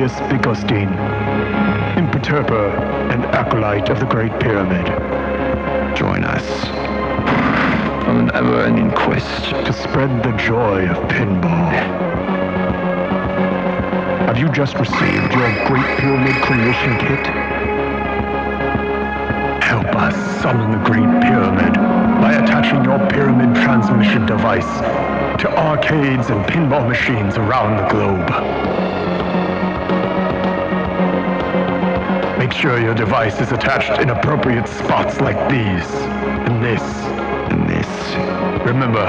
Cornelius Bigostin, imperturber and acolyte of the Great Pyramid. Join us on an ever-ending quest to spread the joy of pinball. Have you just received your Great Pyramid creation kit? Help us summon the Great Pyramid by attaching your pyramid transmission device to arcades and pinball machines around the globe. Make sure your device is attached in appropriate spots like these, and this, and this. Remember,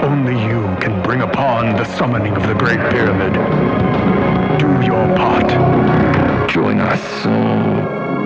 only you can bring upon the summoning of the Great Pyramid. Do your part. Join us.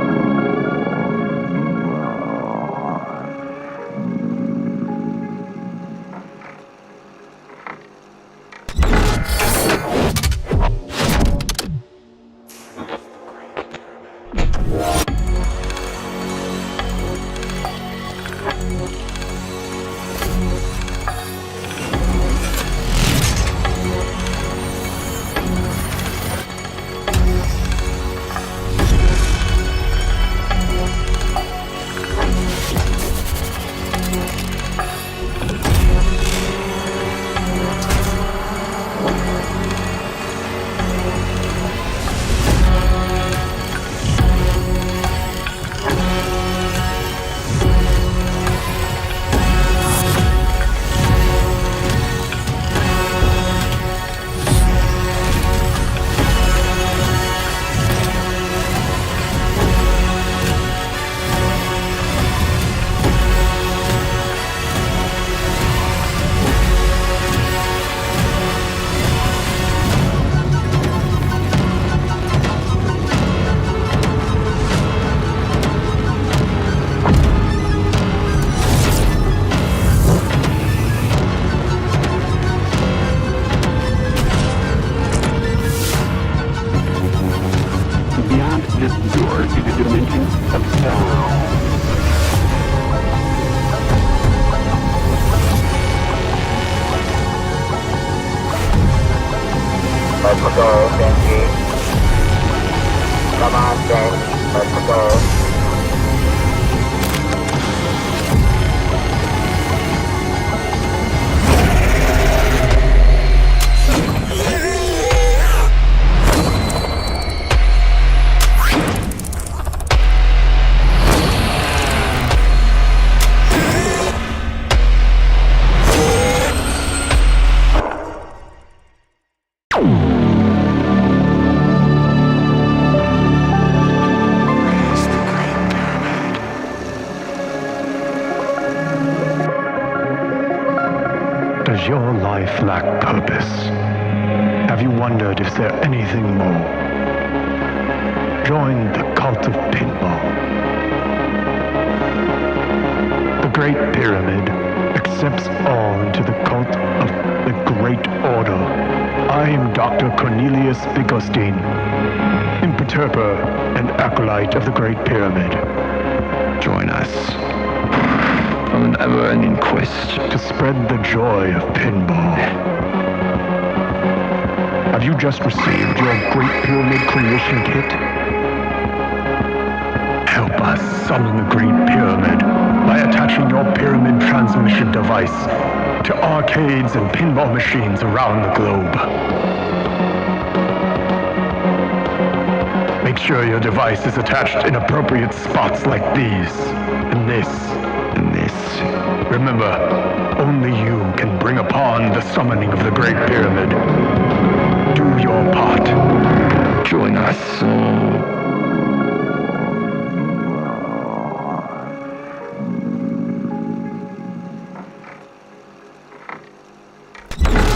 Let's go, Benji. Come on, Ben. Let's go. Does your life lack purpose? Have you wondered if there's anything more? Join the cult of pinball. The Great Pyramid accepts all into the cult of the Great Order. I am Dr. Cornelius Bigostin, imperturber and acolyte of the Great Pyramid. Join us on an ever-ending quest to spread the joy of pinball. Have you just received your Great Pyramid creation kit? Help us summon the Great Pyramid by attaching your pyramid transmission device to arcades and pinball machines around the globe. Make sure your device is attached in appropriate spots like these, and this, and this. Remember, only you can bring upon the summoning of the Great Pyramid. Do your part. Join us.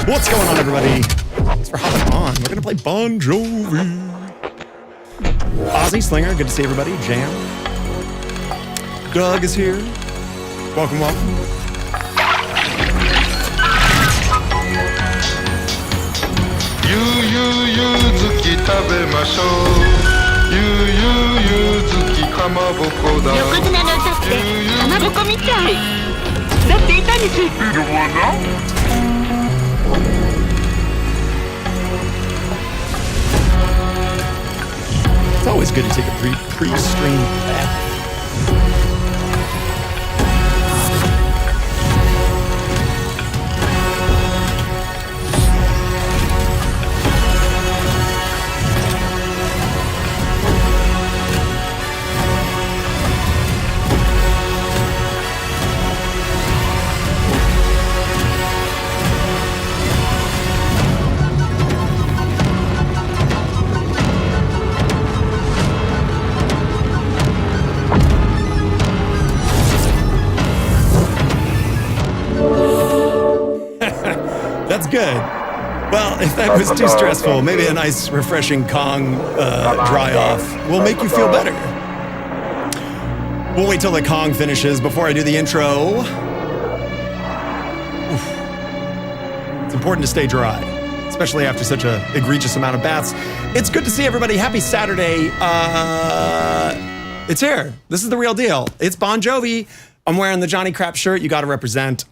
What's going on, everybody? Thanks for hopping on. We're gonna play Bon Jovi. Ozzy, Slinger, good to see everybody. Jam. Doug is here. Welcome, welcome. Always good to take a pre-stream bath. That's good. Well, if that was too stressful, maybe a nice, refreshing Kong dry off will make you feel better. We'll wait till the Kong finishes before I do the intro. Oof. It's important to stay dry, especially after such an egregious amount of baths. It's good to see everybody. Happy Saturday. It's here. This is the real deal. It's Bon Jovi. I'm wearing the Johnny Crap shirt. You got to represent.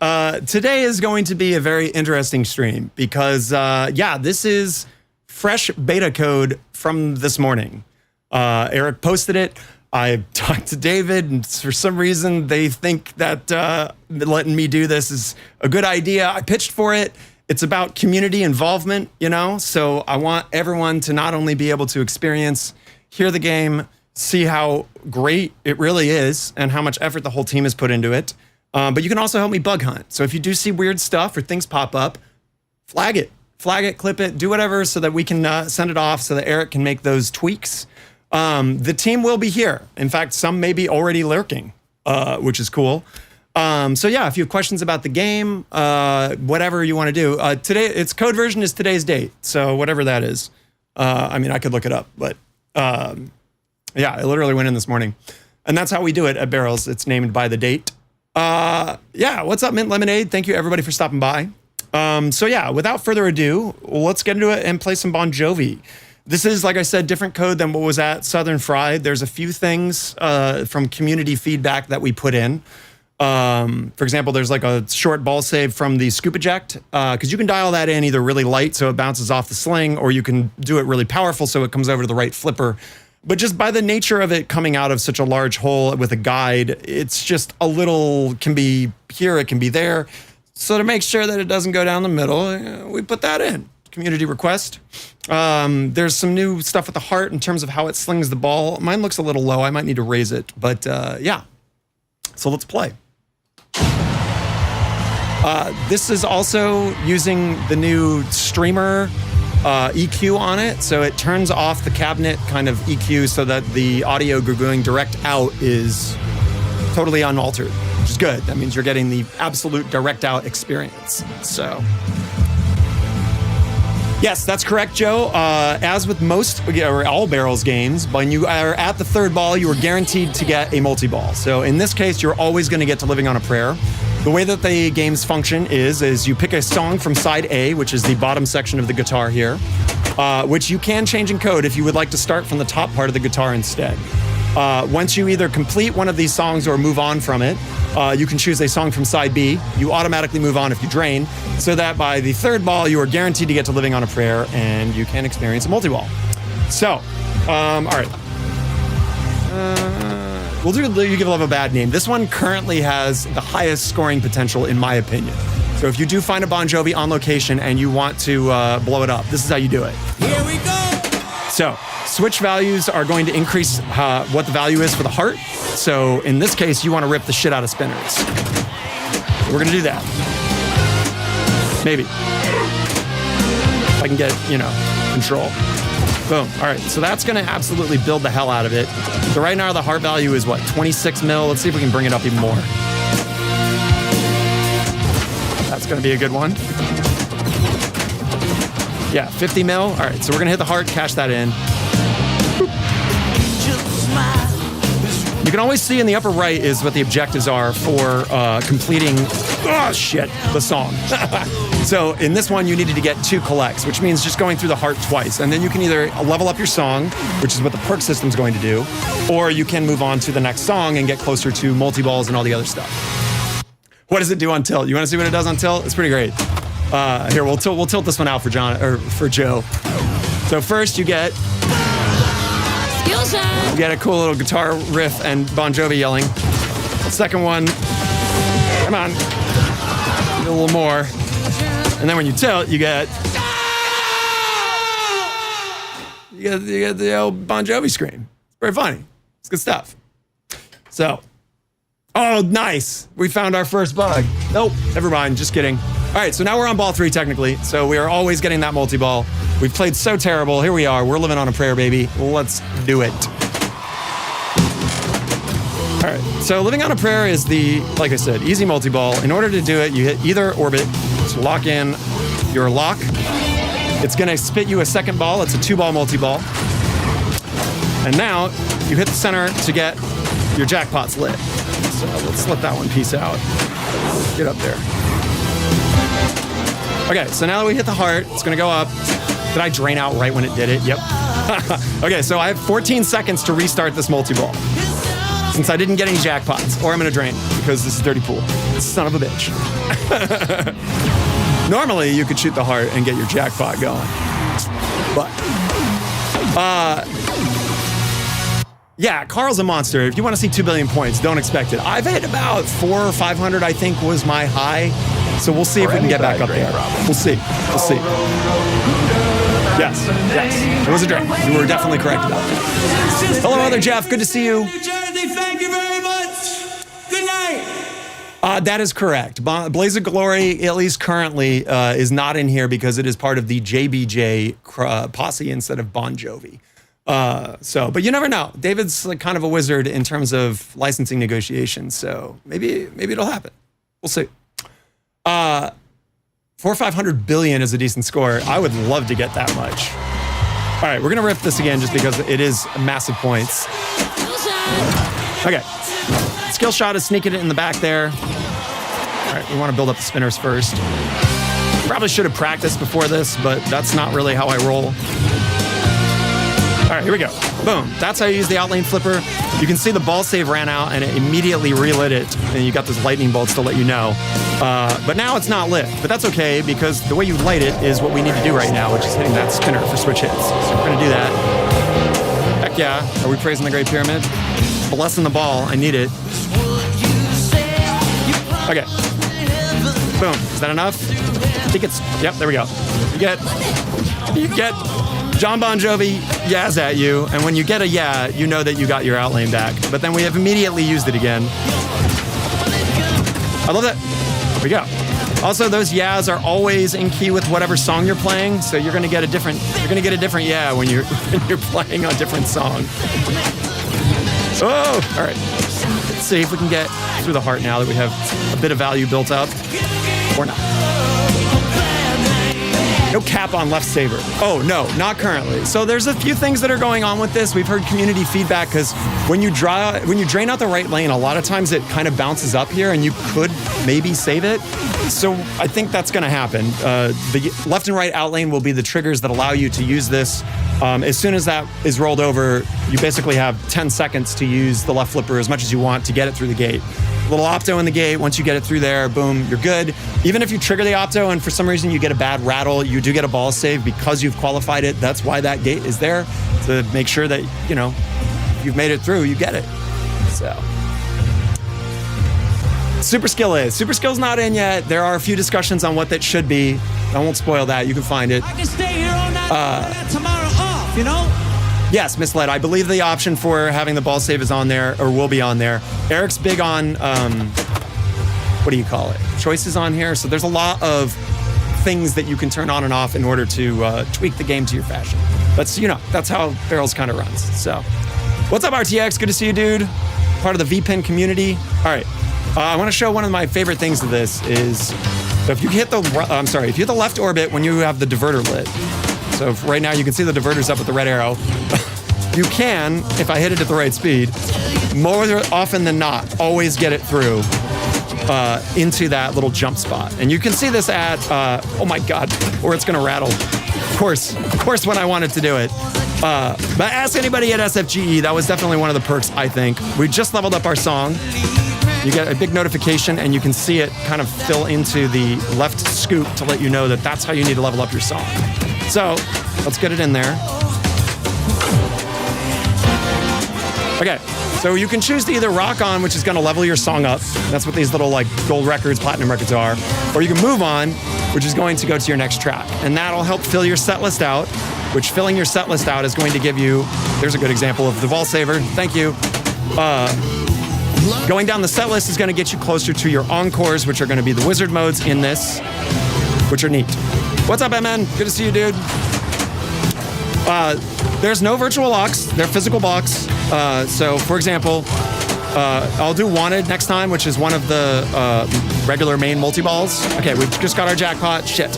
Today is going to be a very interesting stream because, this is fresh beta code from this morning. Eric posted it. I talked to David, and for some reason, they think that letting me do this is a good idea. I pitched for it. It's about community involvement, so I want everyone to not only be able to experience, hear the game, see how great it really is and how much effort the whole team has put into it. But you can also help me bug hunt. So if you do see weird stuff or things pop up, flag it, clip it, do whatever so that we can send it off so that Eric can make those tweaks. The team will be here. In fact, some may be already lurking, which is cool. If you have questions about the game, whatever you want to do, today, its code version is today's date. So whatever that is. I could look it up, but I literally went in this morning. And that's how we do it at Barrels. It's named by the date. What's up, Mint Lemonade? Thank you, everybody, for stopping by. Without further ado, let's get into it and play some Bon Jovi. This is, like I said, different code than what was at Southern Fried. There's a few things from community feedback that we put in. For example, there's like a short ball save from the scoop eject, because you can dial that in either really light so it bounces off the sling, or you can do it really powerful so it comes over to the right flipper. But just by the nature of it coming out of such a large hole with a guide, it's just a little, can be here, it can be there. So to make sure that it doesn't go down the middle, we put that in. Community request. There's some new stuff with the heart in terms of how it slings the ball. Mine looks a little low. I might need to raise it. But so let's play. This is also using the new streamer EQ on it, so it turns off the cabinet kind of EQ so that the audio going direct out is totally unaltered, which is good. That means you're getting the absolute direct out experience. So yes, that's correct, Joe. As with most or all Barrels games, when you are at the third ball, you are guaranteed to get a multi-ball. So in this case, you're always going to get to Living on a Prayer. The way that the games function is you pick a song from side A, which is the bottom section of the guitar here, which you can change in code if you would like to start from the top part of the guitar instead. Once you either complete one of these songs or move on from it, you can choose a song from side B. You automatically move on if you drain, so that by the third ball, you are guaranteed to get to Living on a Prayer and you can experience a multi-ball. So, all right. We'll do You Give Love a Bad Name. This one currently has the highest scoring potential, in my opinion. So if you do find a Bon Jovi on location and you want to blow it up, this is how you do it. Here we go. So switch values are going to increase what the value is for the heart. So in this case, you want to rip the shit out of spinners. We're going to do that. Maybe. If I can get, control. Boom. All right, so that's going to absolutely build the hell out of it. So right now the heart value is what, 26 mil? Let's see if we can bring it up even more. That's going to be a good one. Yeah, 50 mil. All right, so we're going to hit the heart, cash that in. You can always see in the upper right is what the objectives are for completing, the song. So in this one, you needed to get 2 collects, which means just going through the heart twice. And then you can either level up your song, which is what the perk system is going to do, or you can move on to the next song and get closer to multi-balls and all the other stuff. What does it do on tilt? You want to see what it does on tilt? It's pretty great. Here, we'll tilt this one out for Joe. So first you get You get a cool little guitar riff and Bon Jovi yelling. Second one, come on, a little more. And then when you tilt, you get the old Bon Jovi scream. It's very funny. It's good stuff. So, oh, nice. We found our first bug. Nope, never mind, just kidding. All right, so now we're on ball 3 technically. So we are always getting that multi-ball. We've played so terrible. Here we are. We're living on a prayer, baby. Let's do it. All right, so living on a prayer is the, like I said, easy multi-ball. In order to do it, you hit either orbit to lock in your lock. It's gonna spit you a second ball. It's a 2-ball multi-ball. And now you hit the center to get your jackpots lit. So let's let that one piece out. Get up there. Okay, so now that we hit the heart, it's gonna go up. Did I drain out right when it did it? Yep. Okay, so I have 14 seconds to restart this multi-ball. Since I didn't get any jackpots, or I'm gonna drain because this is dirty pool. Son of a bitch. Normally, you could shoot the heart and get your jackpot going. But, yeah, Carl's a monster. If you want to see 2 billion points, don't expect it. I've hit about 400 or 500, I think, was my high. So we'll see if we can get back up there. We'll see. We'll see. Yes, yes. It was a drain. You were definitely correct about that. Hello, Other Jeff. Good to see you. Thank you very much. Good night. That is correct. Blaze of Glory, at least currently, is not in here because it is part of the JBJ posse instead of Bon Jovi. But you never know. David's like kind of a wizard in terms of licensing negotiations, so maybe it'll happen. We'll see. 400 or 500 billion is a decent score. I would love to get that much. All right, we're gonna rip this again just because it is massive points. Okay, skill shot is sneaking it in the back there. All right, we want to build up the spinners first. Probably should have practiced before this, but that's not really how I roll. All right, here we go. Boom. That's how you use the Outlane flipper. You can see the ball save ran out and it immediately relit it, and you got those lightning bolts to let you know. But now it's not lit, but that's okay because the way you light it is what we need to do right now, which is hitting that spinner for switch hits. So we're gonna do that. Heck yeah. Are we praising the Great Pyramid? Blessing the ball. I need it. Okay. Boom. Is that enough? I think it's, yep, there we go. You get John Bon Jovi yas at you, and when you get a yeah, you know that you got your Outlane back. But then we have immediately used it again. I love that. There we go. Also, those yas are always in key with whatever song you're playing, so you're gonna get a different yeah when you're playing a different song. Oh, all right. Let's see if we can get through the heart now that we have a bit of value built up, or not. No cap on left saber. Oh, no, not currently. So there's a few things that are going on with this. We've heard community feedback because when you drain out the right lane, a lot of times it kind of bounces up here and you could maybe save it. So I think that's going to happen. The left and right out lane will be the triggers that allow you to use this. As soon as that is rolled over, you basically have 10 seconds to use the left flipper as much as you want to get it through the gate. Little opto in the gate. Once you get it through there, boom, you're good. Even if you trigger the opto and for some reason you get a bad rattle, you do get a ball save because you've qualified it. That's why that gate is there, to make sure that, you know, you've made it through, you get it. So. Super skill's not in yet. There are a few discussions on what that should be. I won't spoil that. You can find it. I can stay here all night tomorrow off, you know? Yes, misled. I believe the option for having the ball save is on there, or will be on there. Eric's big on, what do you call it? Choices on here. So there's a lot of things that you can turn on and off in order to tweak the game to your fashion. That's, you know, that's how Barrels kind of runs. So, what's up, RTX? Good to see you, dude. Part of the VPN community. All right. I want to show one of my favorite things to this is, so if you hit the, if you hit the left orbit when you have the diverter lit. So right now you can see the diverter's up with the red arrow. You can, if I hit it at the right speed, more often than not, always get it through into that little jump spot. And you can see this at, oh my God, or it's gonna rattle. Of course when I wanted to do it. But ask anybody at SFGE, that was definitely one of the perks, I think. We just leveled up our song. You get a big notification and you can see it kind of fill into the left scoop to let you know that that's how you need to level up your song. So let's get it in there. Okay, so you can choose to either rock on, which is gonna level your song up. That's what these little like gold records, platinum records are. Or you can move on, which is going to go to your next track. And that'll help fill your set list out, which filling your set list out is going to give you, there's a good example of the Vault Saver, thank you. Going down the set list is gonna get you closer to your Encores, which are gonna be the wizard modes in this, which are neat. What's up, MN? Good to see you, dude. There's no virtual locks, they're physical blocks. So for example, I'll do Wanted next time, which is one of the regular main multi-balls. Okay, we've just got our jackpot, shit.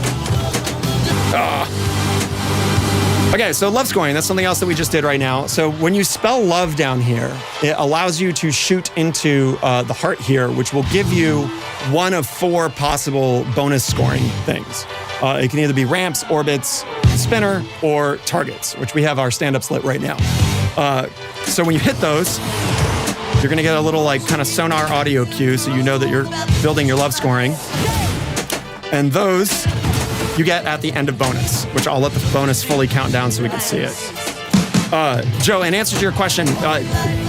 Okay, so love scoring, that's something else that we just did right now. So when you spell love down here, it allows you to shoot into the heart here, which will give you one of 4 possible bonus scoring things. It can either be ramps, orbits, spinner, or targets, which we have our stand-up slit right now. So when you hit those, you're gonna get a little like kind of sonar audio cue so you know that you're building your love scoring. And those you get at the end of bonus, which I'll let the bonus fully count down so we can see it. Joe, in answer to your question,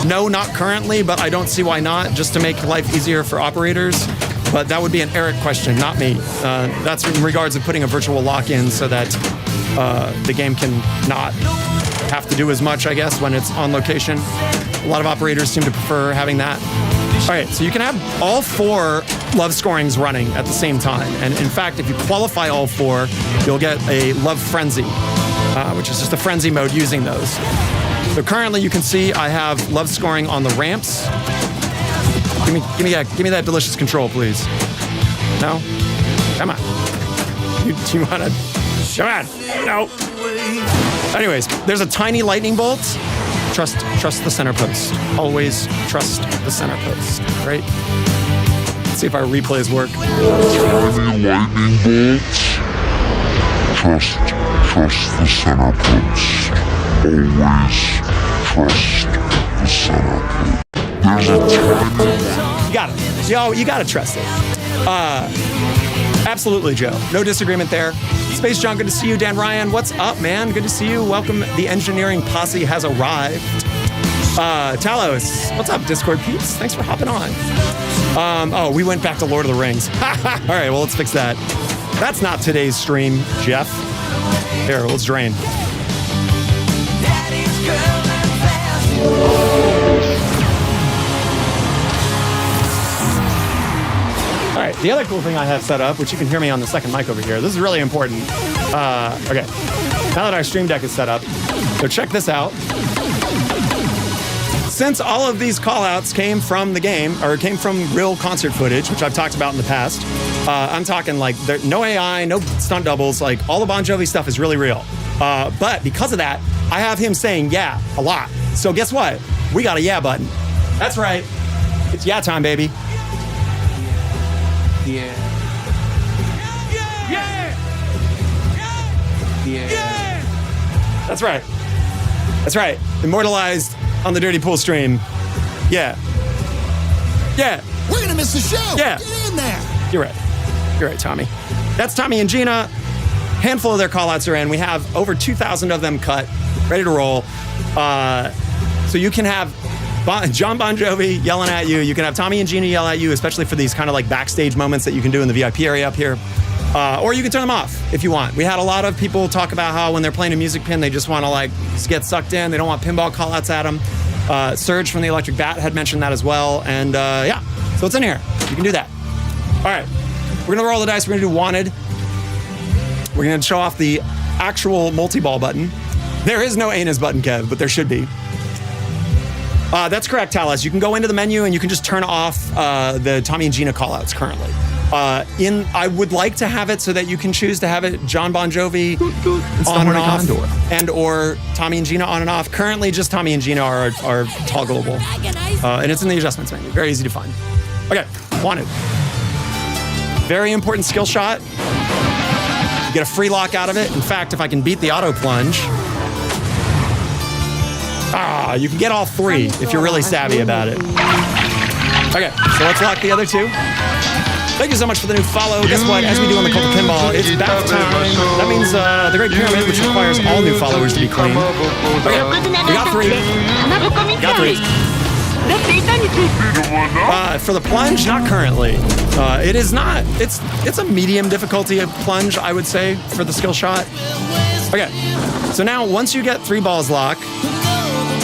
no, not currently, but I don't see why not, just to make life easier for operators. But that would be an Eric question, not me. That's in regards to putting a virtual lock in so that the game can not have to do as much, I guess, when it's on location. A lot of operators seem to prefer having that. All right, so you can have all 4 love scorings running at the same time. And in fact, if you qualify all 4, you'll get a love frenzy, which is just a frenzy mode using those. So currently you can see I have love scoring on the ramps. Give me that delicious control, please. No? Come on. You wanna, come on, no. Anyways, there's a tiny lightning bolt. Trust the center post. Always trust the center post, right? Let's see if our replays work. Tiny lightning bolts. Trust the center post. Always trust the center post. There's a tiny... You got it. Yo, you gotta trust it. Absolutely, Joe. No disagreement there. Space John, good to see you. Dan Ryan, what's up, man? Good to see you. Welcome. The engineering posse has arrived. Talos, what's up, Discord peeps? Thanks for hopping on. Oh, we went back to Lord of the Rings. All right, well, let's fix that. That's not today's stream, Jeff. Here, let's drain. All right, the other cool thing I have set up, which you can hear me on the second mic over here, this is really important. Okay, now that our stream deck is set up, so check this out. Since all of these callouts came from the game, or came from real concert footage, which I've talked about in the past, I'm talking like no AI, no stunt doubles, like all the Bon Jovi stuff is really real. But because of that, I have him saying yeah a lot. So guess what? We got a yeah button. That's right. It's yeah time, baby. Yeah. Yeah! Yeah. That's right. That's right. Immortalized on the Dirty Pool stream. Yeah. Yeah. We're gonna miss the show. Yeah. Get in there. You're right. You're right, Tommy. That's Tommy and Gina. Handful of their callouts are in. We have over 2,000 of them cut, ready to roll. So you can have John Bon Jovi yelling at you. You can have Tommy and Gina yell at you, especially for these kind of like backstage moments that you can do in the VIP area up here. Or you can turn them off if you want. We had a lot of people talk about how when they're playing a music pin, they just want to like just get sucked in. They don't want pinball callouts at them. Serge from the Electric Bat had mentioned that as well. And yeah, so it's in here. You can do that. All right, we're gonna roll the dice. We're gonna do Wanted. We're gonna show off the actual multi-ball button. There is no anus button, Kev, but there should be. That's correct, Talos. You can go into the menu and you can just turn off the Tommy and Gina callouts currently. I would like to have it so that you can choose to have it John Bon Jovi on and off, and or Tommy and Gina on and off. Currently, just Tommy and Gina are toggleable, and it's in the adjustments menu. Very easy to find. Okay, Wanted. Very important skill shot. You get a free lock out of it. In fact, if I can beat the auto plunge. You can get all 3 if you're really savvy about it. Okay, so let's lock the other 2. Thank you so much for the new follow. Guess what? As we do on the Cult of Pinball, it's bath time. That means the Great Pyramid, which requires all new followers to be clean. Okay, we got 3. Got 3. For the plunge, not currently. It is not. It's a medium difficulty of plunge, I would say, for the skill shot. Okay, so now once you get 3 balls lock,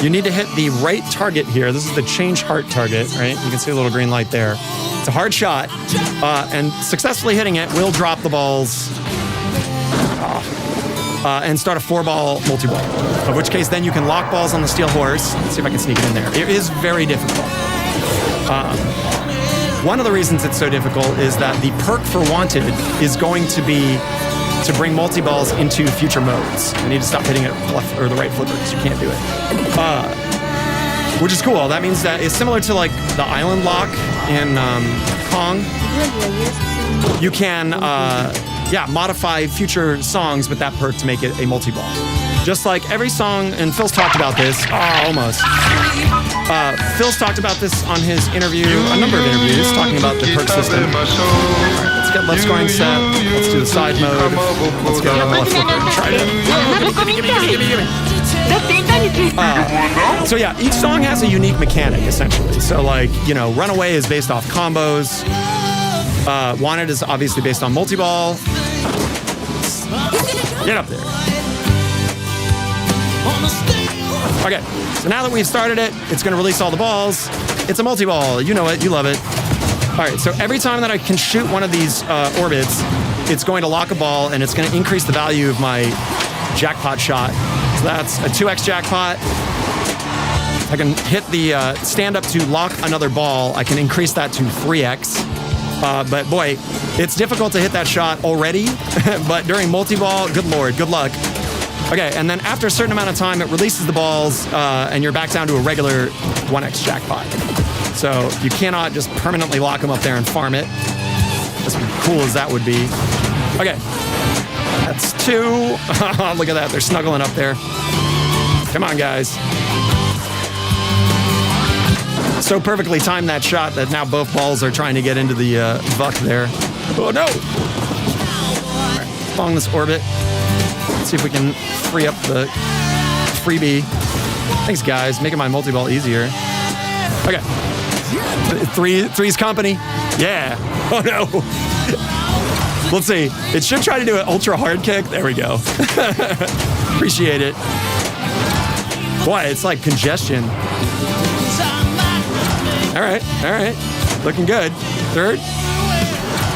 you need to hit the right target here. This is the change heart target, right? You can see a little green light there. It's a hard shot, and successfully hitting it will drop the balls and start a 4-ball multi-ball, in which case then you can lock balls on the steel horse. Let's see if I can sneak it in there. It is very difficult. One of the reasons it's so difficult is that the perk for Wanted is going to be to bring multi-balls into future modes. I need to stop hitting it left or the right flipper because you can't do it. Which is cool. That means that it's similar to like the island lock in Kong. You can modify future songs with that perk to make it a multi-ball. Just like every song, and Phil's talked about this, almost. Phil's talked about this on his interview, a number of interviews, talking about the perk system. All right, let's get left scoring set. Let's do the side mode. Let's go on the left flipper and try to. So yeah, each song has a unique mechanic, essentially. So like, you know, Runaway is based off combos. Wanted is obviously based on multi-ball. Get up there. Okay, so now that we've started it, it's going to release all the balls. It's a multi-ball. You know it. You love it. All right, so every time that I can shoot one of these orbits, it's going to lock a ball, and it's going to increase the value of my jackpot shot. So that's a 2x jackpot. I can hit the stand-up to lock another ball. I can increase that to 3x. But boy, it's difficult to hit that shot already. But during multi-ball, good lord, good luck. Okay, and then after a certain amount of time, it releases the balls, and you're back down to a regular 1x jackpot. So you cannot just permanently lock them up there and farm it. As cool as that would be. Okay, that's 2. Look at that, they're snuggling up there. Come on, guys. So perfectly timed that shot that now both balls are trying to get into the buck there. Oh no! All right, along this orbit. Let's see if we can free up the freebie. Thanks, guys. Making my multi-ball easier. Okay. Three's company. Yeah. Oh, no. Let's see. It should try to do an ultra hard kick. There we go. Appreciate it. Boy, it's like congestion. All right. All right. Looking good. 3rd.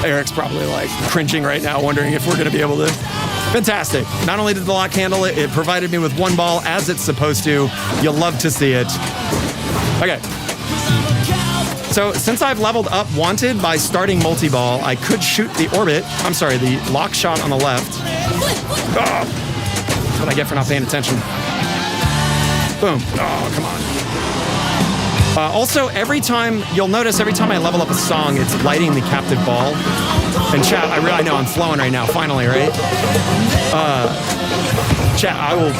Eric's probably like cringing right now, wondering if we're going to be able to. Fantastic. Not only did the lock handle it, it provided me with 1 ball as it's supposed to. You'll love to see it. Okay. So since I've leveled up Wanted by starting multi-ball, I could shoot the orbit. I'm sorry, the lock shot on the left. Oh, that's what I get for not paying attention. Boom. Oh, come on. Also, you'll notice every time I level up a song, it's lighting the captive ball. And chat, I know I'm flowing right now, finally, right? Chat, I will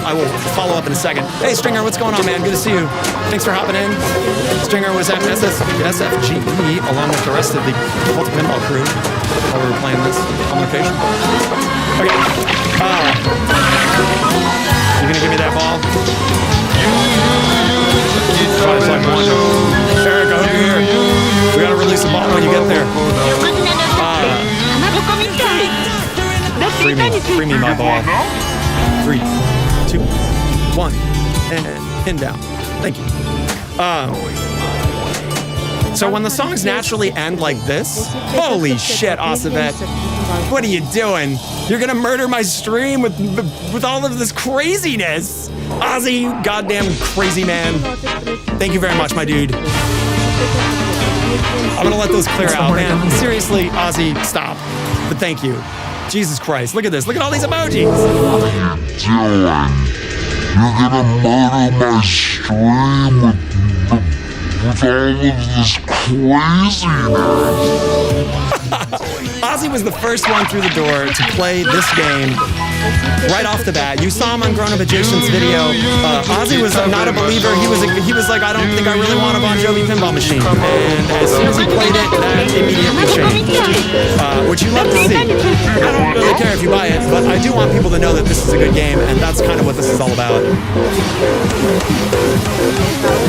follow up in a second. Hey, Stringer, what's going on, man? Good to see you. Thanks for hopping in. Stringer was at SFGE along with the rest of the Cult of Pinball crew while we were playing this on location. Okay. You gonna give me that ball? Eric, over here. We gotta release the ball when you get there. Free me my ball. 3, 2, 1, and pin down. Thank you. So when the songs naturally end like this, holy shit, Osavet, what are you doing? You're gonna murder my stream with all of this craziness. Ozzy, you goddamn crazy man. Thank you very much, my dude. I'm gonna let those clear out, man. Seriously, Ozzy, stop. But thank you. Jesus Christ, look at this. Look at all these emojis. What are you doing? You're gonna murder my stream with all of this craziness. Ozzy was the first one through the door to play this game right off the bat. You saw him on Grown Up Adjacent's video. Ozzy was not a believer. He was like, I don't think I really want a Bon Jovi pinball machine. And as soon as he played it, that immediately changed. Which you love to see. I don't really care if you buy it, but I do want people to know that this is a good game, and that's kind of what this is all about.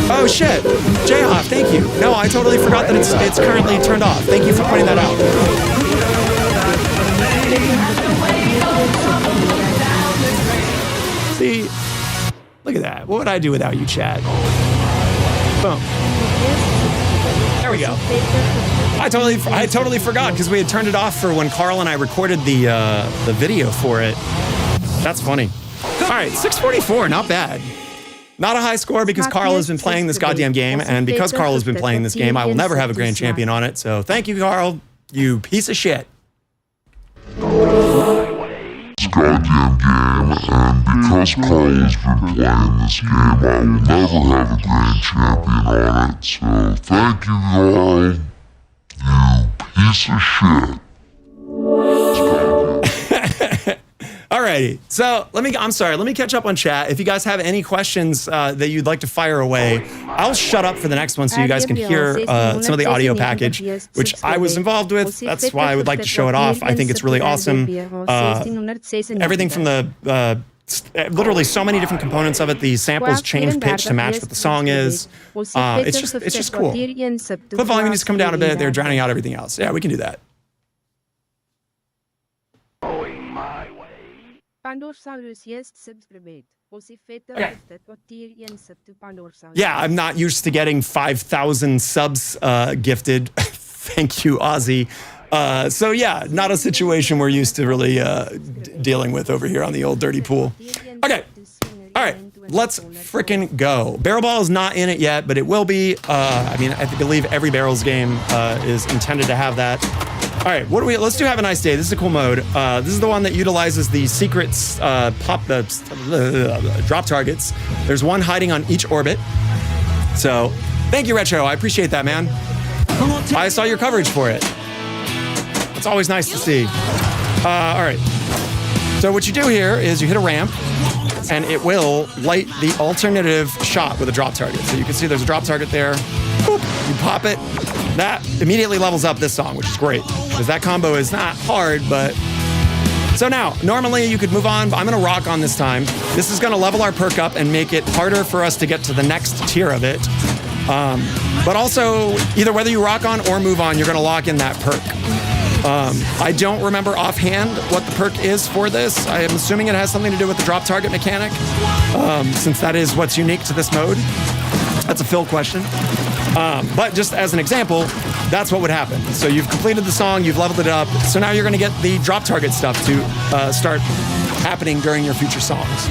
Oh shit, J-Hoff, thank you. No, I totally forgot that it's currently turned off. Thank you for pointing that out. See, look at that. What would I do without you, Chad? Boom. There we go. I totally forgot because we had turned it off for when Carl and I recorded the video for it. That's funny. All right, 644, not bad. Not a high score because Carl has been playing this goddamn game, and because Carl has been playing this game, I will never have a grand champion on it. So thank you, Carl, you piece of shit. This goddamn game, and because Carl has been playing this game, I will never have a grand champion on it. So thank you, Carl, you piece of shit. Alrighty, so let me catch up on chat. If you guys have any questions that you'd like to fire away, I'll shut up for the next one so you guys can hear some of the audio package, which I was involved with. That's why I would like to show it off. I think it's really awesome. Everything from the literally so many different components of it. The samples change pitch to match what the song is. It's just cool. Clip volume needs to come down a bit. They're drowning out everything else. Yeah, we can do that. Yeah, I'm not used to getting 5,000 subs gifted. Thank you, Ozzy. So yeah, not a situation we're used to really dealing with over here on the old dirty pool. Okay, all right, let's frickin' go. Barrel Ball is not in it yet, but it will be. I mean, I believe every Barrels game is intended to have that. All right, let's do Have a Nice Day. This is a cool mode. This is the one that utilizes the secrets drop targets. There's one hiding on each orbit. So thank you, Retro. I appreciate that, man. I saw your coverage for it. It's always nice to see. All right. So what you do here is you hit a ramp, and it will light the alternative shot with a drop target. So you can see there's a drop target there. Boop, you pop it. That immediately levels up this song, which is great, because that combo is not hard, but... So now, normally you could move on, but I'm gonna rock on this time. This is gonna level our perk up and make it harder for us to get to the next tier of it. But also, either whether you rock on or move on, you're gonna lock in that perk. I don't remember offhand what the perk is for this. I am assuming it has something to do with the drop target mechanic, since that is what's unique to this mode. That's a Phil question. But just as an example, that's what would happen. So you've completed the song, you've leveled it up, so now you're gonna get the drop target stuff to start happening during your future songs.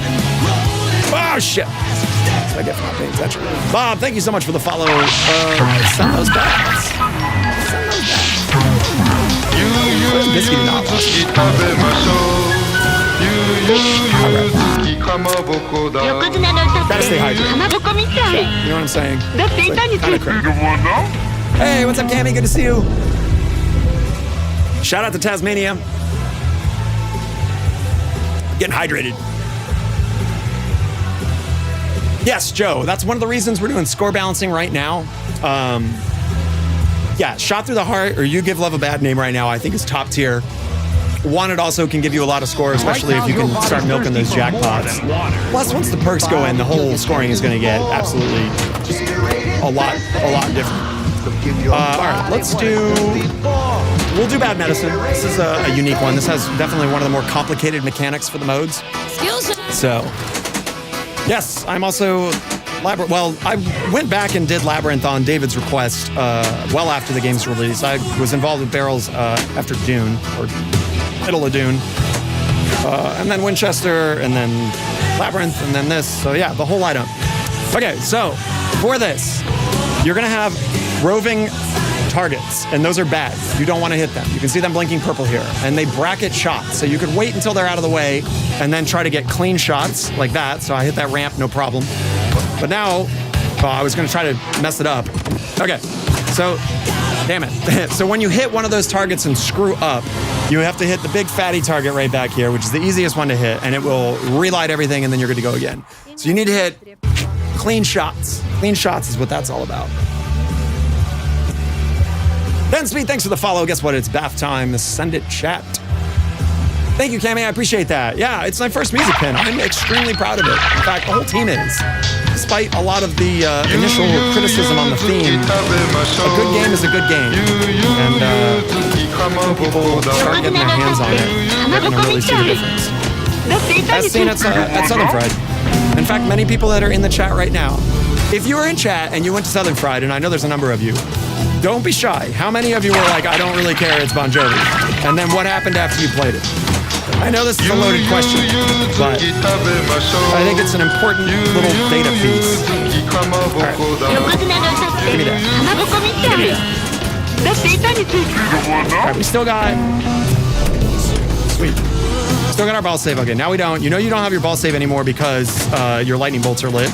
Oh shit! I get from not paying attention. Bob, thank you so much for the follow. Send those bats. Send those bats. Biscuit and not gotta stay hydrated. Yeah, you know what I'm saying? Kind of crazy. Hey, what's up, Cammy? Good to see you. Shout out to Tasmania. Getting hydrated. Yes, Joe, that's one of the reasons we're doing score balancing right now. Yeah, Shot Through the Heart or You Give Love a Bad Name right now, I think is top tier. One, it also can give you a lot of score, especially if you can start milking those jackpots. Plus, once the perks go in, the whole scoring is going to get absolutely just a lot different. All right, we'll do Bad Medicine. This is a unique one. This has definitely one of the more complicated mechanics for the modes. So, yes, I'm also well, I went back and did Labyrinth on David's request well after the game's release. I was involved with Barrels after Dune, or middle of Dune, and then Winchester, and then Labyrinth, and then this. So yeah, the whole lineup. Okay, so for this, you're gonna have roving targets, and those are bad. You don't want to hit them. You can see them blinking purple here, and they bracket shots. So you could wait until they're out of the way, and then try to get clean shots like that. So I hit that ramp, no problem. But now, I was gonna try to mess it up. Okay, So, damn it. So when you hit one of those targets and screw up, you have to hit the big fatty target right back here, which is the easiest one to hit, and it will relight everything, and then you're good to go again. So you need to hit clean shots. Clean shots is what that's all about. Ben Speed, thanks for the follow. Guess what? It's bath time. Send it, chat. Thank you, Cammy. I appreciate that. Yeah, it's my first music pin. I'm extremely proud of it. In fact, the whole team is. Despite a lot of the initial criticism on the theme, a good game is a good game. And when people start getting their hands on it, they're going to really see the difference. As seen at Southern Fried. In fact, many people that are in the chat right now, if you were in chat and you went to Southern Fried, and I know there's a number of you, don't be shy. How many of you were like, I don't really care, it's Bon Jovi? And then what happened after you played it? I know this is a loaded question, but I think it's an important little data piece. All right. Give me that. Give me that. All right, we still got... Sweet. Still got our ball save. Okay, now we don't. You know you don't have your ball save anymore because your lightning bolts are lit.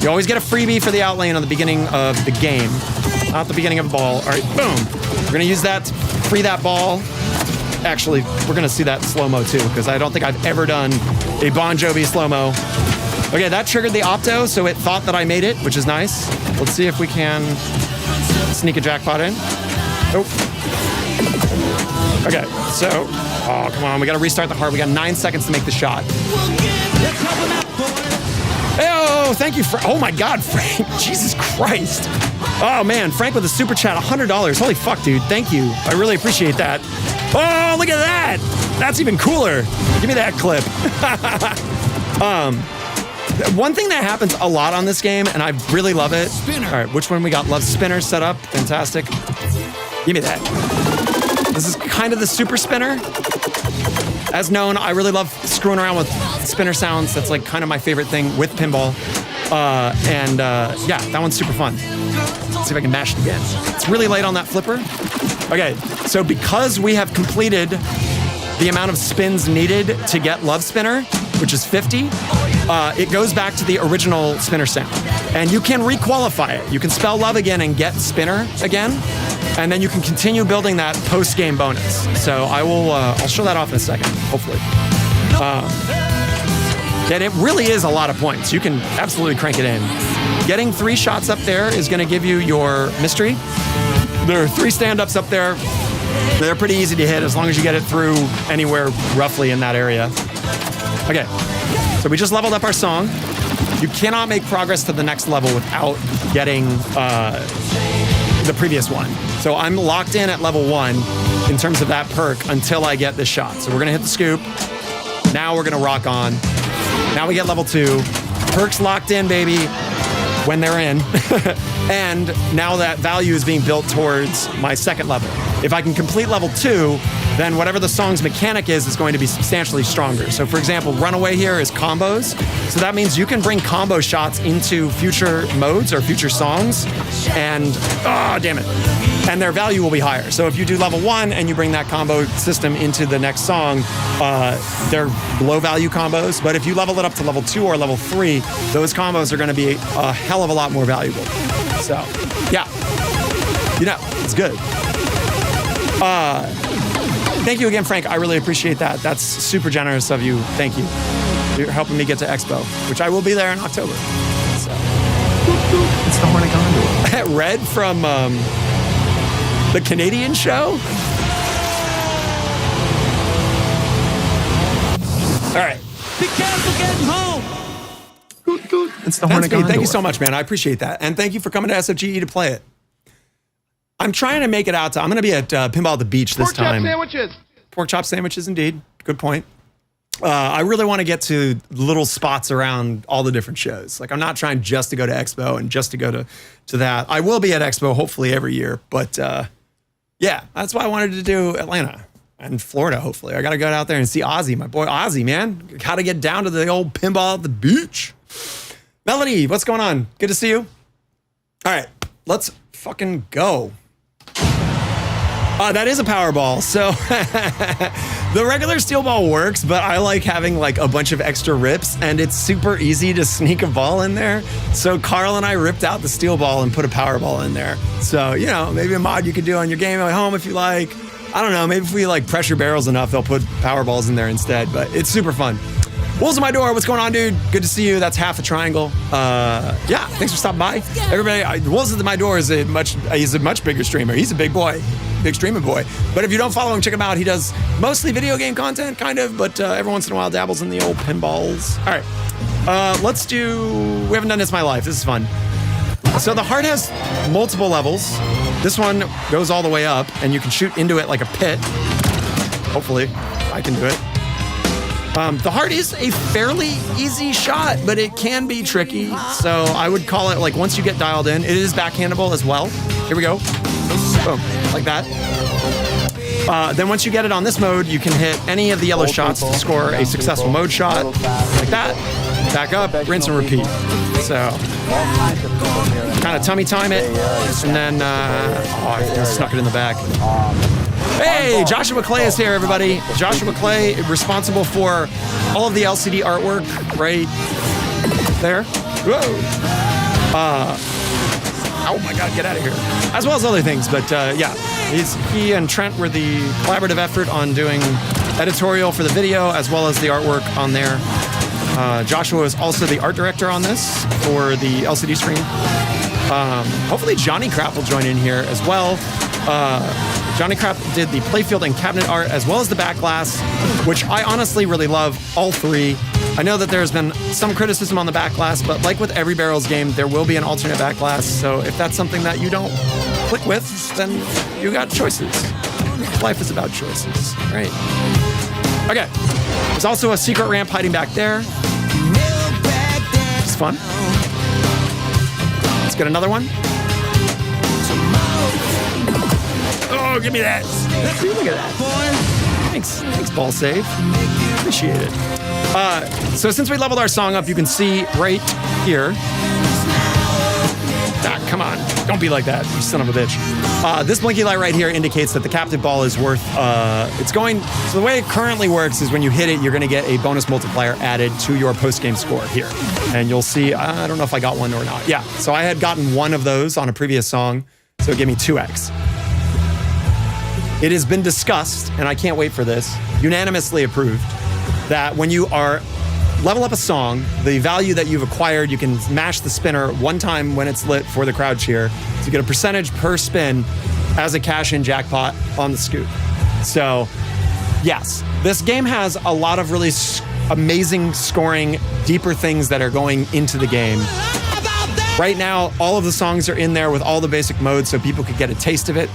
You always get a freebie for the outlane on the beginning of the game, not the beginning of the ball. All right, boom. We're going to use that to free that ball. Actually, we're going to see that slow-mo too, because I don't think I've ever done a Bon Jovi slow-mo. Okay, that triggered the opto, so it thought that I made it, which is nice. Let's see if we can sneak a jackpot in. Nope. Okay, so, oh, come on, we got to restart the heart. We got 9 seconds to make the shot. Oh, thank you, Frank. Oh my God, Frank. Jesus Christ. Oh man, Frank with a super chat, $100. Holy fuck, dude. Thank you. I really appreciate that. Oh, look at that. That's even cooler. Give me that clip. One thing that happens a lot on this game, and I really love it. Spinner. All right, which one we got? Love spinner set up. Fantastic. Give me that. This is kind of the super spinner. As known, I really love screwing around with spinner sounds. That's like kind of my favorite thing with pinball. Yeah, that one's super fun. Let's see if I can mash it again. It's really late on that flipper. Okay, so because we have completed the amount of spins needed to get Love Spinner, which is 50, it goes back to the original spinner sound. And you can requalify it. You can spell love again and get spinner again. And then you can continue building that post-game bonus. So I will, I'll show that off in a second, hopefully. And it really is a lot of points. You can absolutely crank it in. Getting 3 shots up there is gonna give you your mystery. There are 3 stand-ups up there. They're pretty easy to hit as long as you get it through anywhere roughly in that area. Okay, so we just leveled up our song. You cannot make progress to the next level without getting the previous one. So I'm locked in at level 1 in terms of that perk until I get this shot. So we're gonna hit the scoop. Now we're gonna rock on. Now we get level 2. Perks locked in, baby, when they're in. And now that value is being built towards my second level. If I can complete level 2, then whatever the song's mechanic is going to be substantially stronger. So for example, Runaway here is combos. So that means you can bring combo shots into future modes or future songs and, oh, damn it. And their value will be higher. So if you do level 1 and you bring that combo system into the next song, they're low value combos. But if you level it up to level 2 or level 3, those combos are gonna be a hell of a lot more valuable. So, yeah, you know, it's good. Thank you again, Frank. I really appreciate that. That's super generous of you. Thank you. You're helping me get to Expo, which I will be there in October. So. It's the horny condor. Red from the Canadian show? All right. Be careful getting home. It's the horny condor. Thank you so much, man. I appreciate that. And thank you for coming to SFGE to play it. I'm trying to make it out to, I'm going to be at Pinball at the Beach this time. Pork chop sandwiches. Pork chop sandwiches, indeed. Good point. I really want to get to little spots around all the different shows. Like, I'm not trying just to go to Expo and just to go to that. I will be at Expo hopefully every year, but yeah, that's why I wanted to do Atlanta and Florida, hopefully. I got to go out there and see Ozzy, my boy Ozzy, man. Got to get down to the old Pinball at the Beach. Melody, what's going on? Good to see you. All right, let's fucking go. That is a Powerball. So The regular steel ball works, but I like having like a bunch of extra rips, and it's super easy to sneak a ball in there. So Carl and I ripped out the steel ball and put a power ball in there. So, you know, maybe a mod you could do on your game at home if you like. I don't know, maybe if we like pressure barrels enough, they'll put power balls in there instead, but it's super fun. Wolves at my door, what's going on, dude? Good to see you. That's half a triangle. Yeah, thanks for stopping by. Everybody, Wolves at my door is he's a much bigger streamer. He's a big boy, big streaming boy. But if you don't follow him, check him out. He does mostly video game content, kind of, but every once in a while dabbles in the old pinballs. All right, we haven't done This My Life. This is fun. So the heart has multiple levels. This one goes all the way up, and you can shoot into it like a pit. Hopefully, I can do it. The heart is a fairly easy shot, but it can be tricky. So I would call it, like, once you get dialed in, it is backhandable as well. Here we go. Boom, like that. Then once you get it on this mode, you can hit any of the yellow shots to score a successful mode shot. Like that. Back up, rinse and repeat. So kind of tummy time it. And then, I stuck it in the back. Hey, Joshua Clay is here, everybody. Joshua Clay, responsible for all of the LCD artwork right there. Whoa. Oh my God, get out of here. As well as other things, but yeah. He and Trent were the collaborative effort on doing editorial for the video, as well as the artwork on there. Joshua is also the art director on this for the LCD screen. Hopefully Johnny Crap will join in here as well. Johnny Crap did the playfield and cabinet art as well as the back glass, which I honestly really love, all three. I know that there's been some criticism on the back glass, but like with every Barrels game, there will be an alternate back glass. So if that's something that you don't click with, then you got choices. Life is about choices, right? Okay, there's also a secret ramp hiding back there. It's fun. Let's get another one. Oh, give me that. See, look at that. Thanks, ball save. Appreciate it. So since we leveled our song up, you can see right here. Ah, come on. Don't be like that, you son of a bitch. This blinky light right here indicates that the captive ball is worth, so the way it currently works is when you hit it, you're going to get a bonus multiplier added to your post-game score here. And you'll see, I don't know if I got one or not. Yeah, so I had gotten one of those on a previous song, so it gave me 2x. It has been discussed, and I can't wait for this, unanimously approved, that when you are level up a song, the value that you've acquired, you can mash the spinner one time when it's lit for the crowd cheer to get a percentage per spin as a cash-in jackpot on the scoop. So, yes, this game has a lot of really amazing scoring, deeper things that are going into the game. Right now, all of the songs are in there with all the basic modes so people could get a taste of it.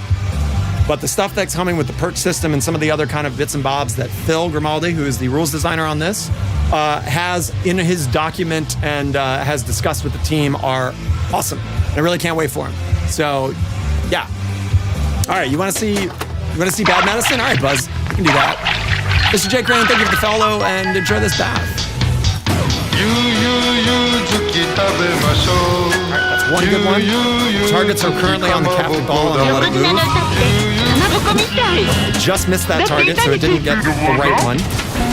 But the stuff that's coming with the perk system and some of the other kind of bits and bobs that Phil Grimaldi, who is the rules designer on this, has in his document and has discussed with the team are awesome. And I really can't wait for them. So, yeah. All right, you want to see Bad Medicine? All right, Buzz, you can do that. Mr. Jake Crane, thank you for the follow and enjoy this bath. All right, that's one good one. Targets are currently on the captive ball and I'll let it move. I just missed that target, so it didn't get the right one.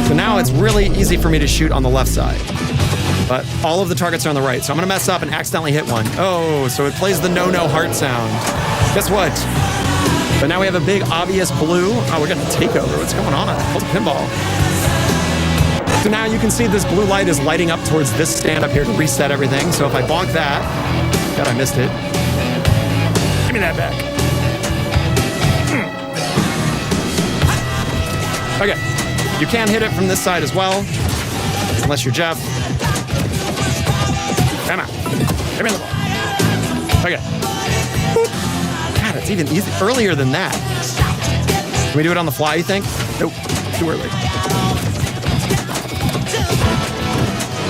So now it's really easy for me to shoot on the left side. But all of the targets are on the right, so I'm gonna mess up and accidentally hit one. Oh, so it plays the no-no heart sound. Guess what? But now we have a big, obvious blue. Oh, we're getting a takeover. What's going on? Hold pinball. So now you can see this blue light is lighting up towards this stand up here to reset everything. So if I bonk that, God, I missed it. Give me that back. Okay, you can hit it from this side as well, unless you're Jeff. Come on, give me the ball. Okay. God, it's even easy, earlier than that. Can we do it on the fly, you think? Nope, too early.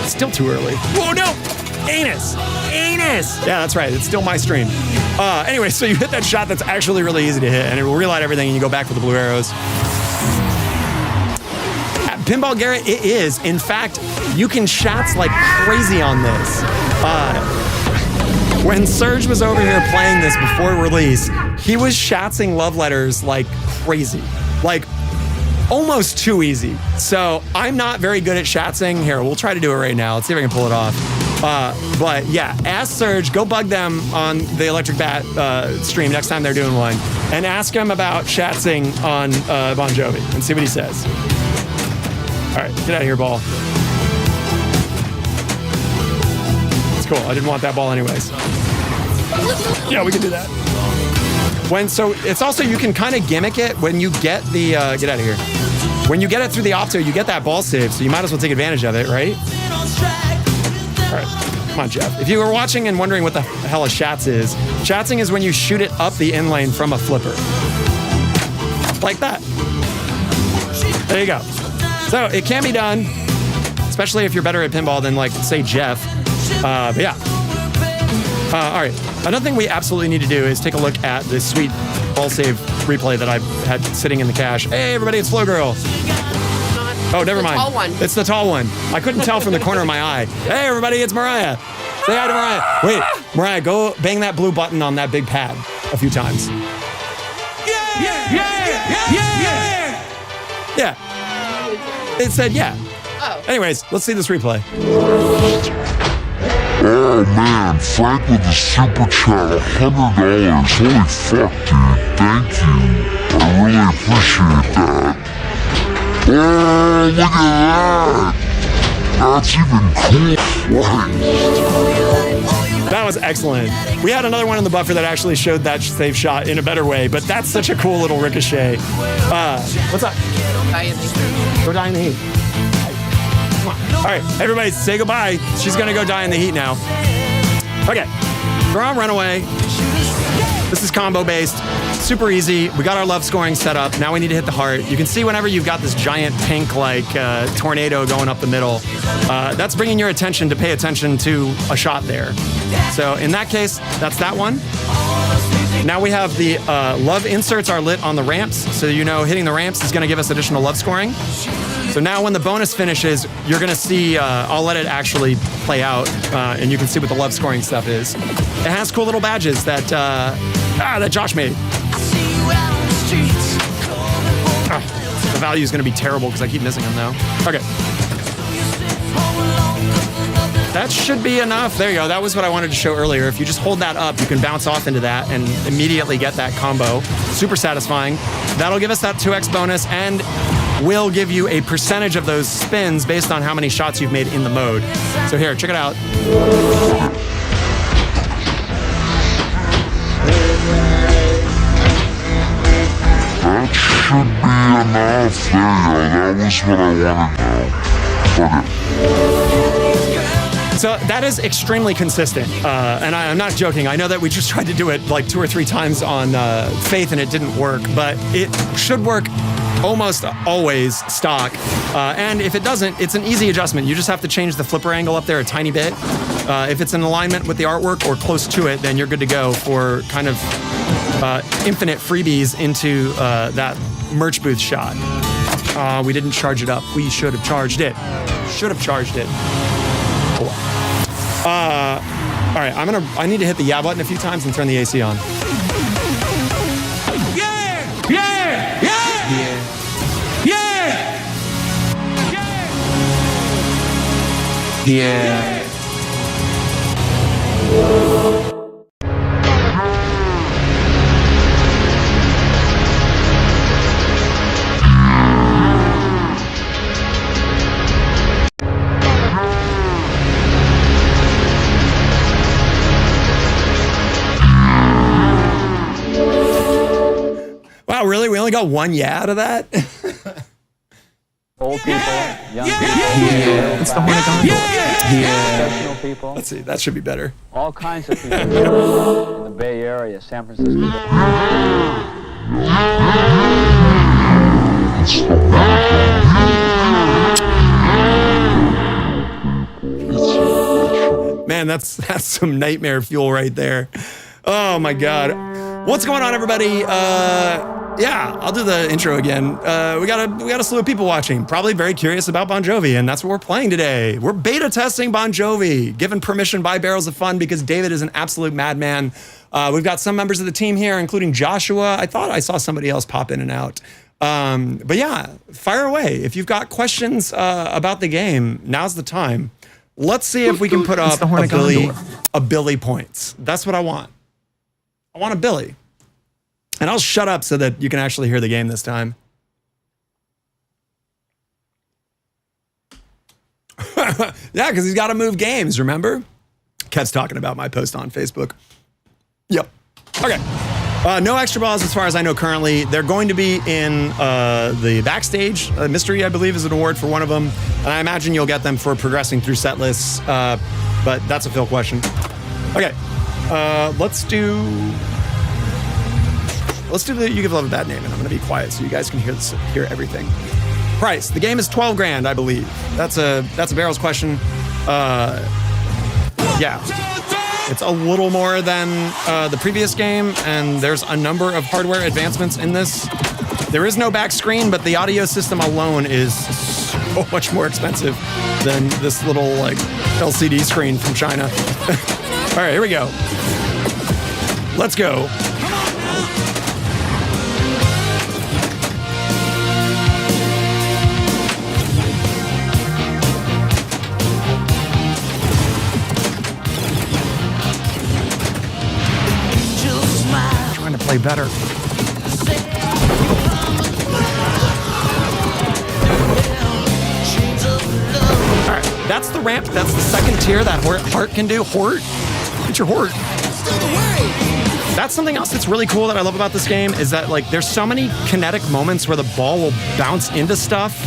Still too early. Whoa, no! Anus! Yeah, that's right. It's still my stream. Anyway, so you hit that shot that's actually really easy to hit, and it will relight everything, and you go back for the blue arrows. Pinball Garrett, it is. In fact, you can shats like crazy on this. When Serge was over here playing this before release, he was shatsing love letters like crazy. Like, almost too easy. So I'm not very good at shatzing. Here, we'll try to do it right now. Let's see if I can pull it off. But yeah, ask Serge, go bug them on the Electric Bat stream next time they're doing one, and ask him about shatzing on Bon Jovi and see what he says. All right, get out of here, ball. It's cool. I didn't want that ball anyways. Yeah, we can do that. So it's also, you can kind of gimmick it when you get the, get out of here. When you get it through the opto, you get that ball save, so you might as well take advantage of it, right? All right, come on, Jeff. If you were watching and wondering what the hell a shats is, shatzing is when you shoot it up the in lane from a flipper. Like that. There you go. So it can be done, especially if you're better at pinball than, like, say, Jeff. But yeah. All right. Another thing we absolutely need to do is take a look at this sweet ball save replay that I had sitting in the cache. Hey, everybody, it's Flow Girl. Oh, never mind. Tall one. It's the tall one. I couldn't tell from the corner of my eye. Hey, everybody, it's Mariah. Say hi to Mariah. Wait, Mariah, go bang that blue button on that big pad a few times. Yeah. It said yeah. Oh. Anyways, let's see this replay. Oh man, Frank with the super chat, $100. Holy fuck, dude. Thank you. I really appreciate that. Oh, look at that. That's even cool. That was excellent. We had another one in the buffer that actually showed that save shot in a better way, but that's such a cool little ricochet. What's up? Go die in the heat. Come on. All right, everybody, say goodbye. She's gonna go die in the heat now. Okay, we're on Runaway. This is combo based, super easy. We got our love scoring set up. Now we need to hit the heart. You can see whenever you've got this giant pink like tornado going up the middle, that's bringing your attention to pay attention to a shot there. So in that case, that's that one. Now we have the love inserts are lit on the ramps, so you know hitting the ramps is gonna give us additional love scoring. So now when the bonus finishes, you're gonna see, I'll let it actually play out, and you can see what the love scoring stuff is. It has cool little badges that Josh made. The value is gonna be terrible because I keep missing them now. Okay. That should be enough. There you go. That was what I wanted to show earlier. If you just hold that up, you can bounce off into that and immediately get that combo. Super satisfying. That'll give us that 2x bonus and will give you a percentage of those spins based on how many shots you've made in the mode. So here, check it out. That should be enough. There you go. That was what I wanted to. So that is extremely consistent, and I'm not joking. I know that we just tried to do it like 2 or 3 times on Faith and it didn't work, but it should work almost always stock. And if it doesn't, it's an easy adjustment. You just have to change the flipper angle up there a tiny bit. If it's in alignment with the artwork or close to it, then you're good to go for kind of infinite freebies into that merch booth shot. We didn't charge it up. We should have charged it. Should have charged it. All right, I need to hit the yeah button a few times and turn the AC on. Yeah! Yeah! Yeah! Yeah! Yeah. Wow, really? We only got one yeah out of that? Old people, young people, Yeah. It's the horn of God. Yeah. professional people, Let's see, that should be better. all kinds of people in the Bay Area, San Francisco. Man, that's some nightmare fuel right there. Oh my God. What's going on, everybody? Yeah, I'll do the intro again. We got a slew of people watching, probably very curious about Bon Jovi, and that's what we're playing today. We're beta testing Bon Jovi, given permission by Barrels of Fun because David is an absolute madman. We've got some members of the team here, including Joshua. I thought I saw somebody else pop in and out. But yeah, fire away. If you've got questions about the game, now's the time. Let's see if we can put up a Billy points. That's what I want. I want a Billy. And I'll shut up so that you can actually hear the game this time. Yeah, because he's got to move games, remember? Kev's talking about my post on Facebook. Yep. Okay. No extra balls as far as I know currently. They're going to be in the backstage. Mystery, I believe, is an award for one of them. And I imagine you'll get them for progressing through set lists. But that's a Phil question. Okay. Let's do the You Give Love a Bad Name, and I'm going to be quiet so you guys can hear everything. Price. The game is 12 grand, I believe. That's a Barrel's question. Yeah. It's a little more than the previous game, and there's a number of hardware advancements in this. There is no back screen, but the audio system alone is so much more expensive than this little like LCD screen from China. All right, here we go. Let's go. Play better. All right, that's the ramp. That's the second tier that Hort can do. Hort, get your Hort. That's something else that's really cool that I love about this game is that like there's so many kinetic moments where the ball will bounce into stuff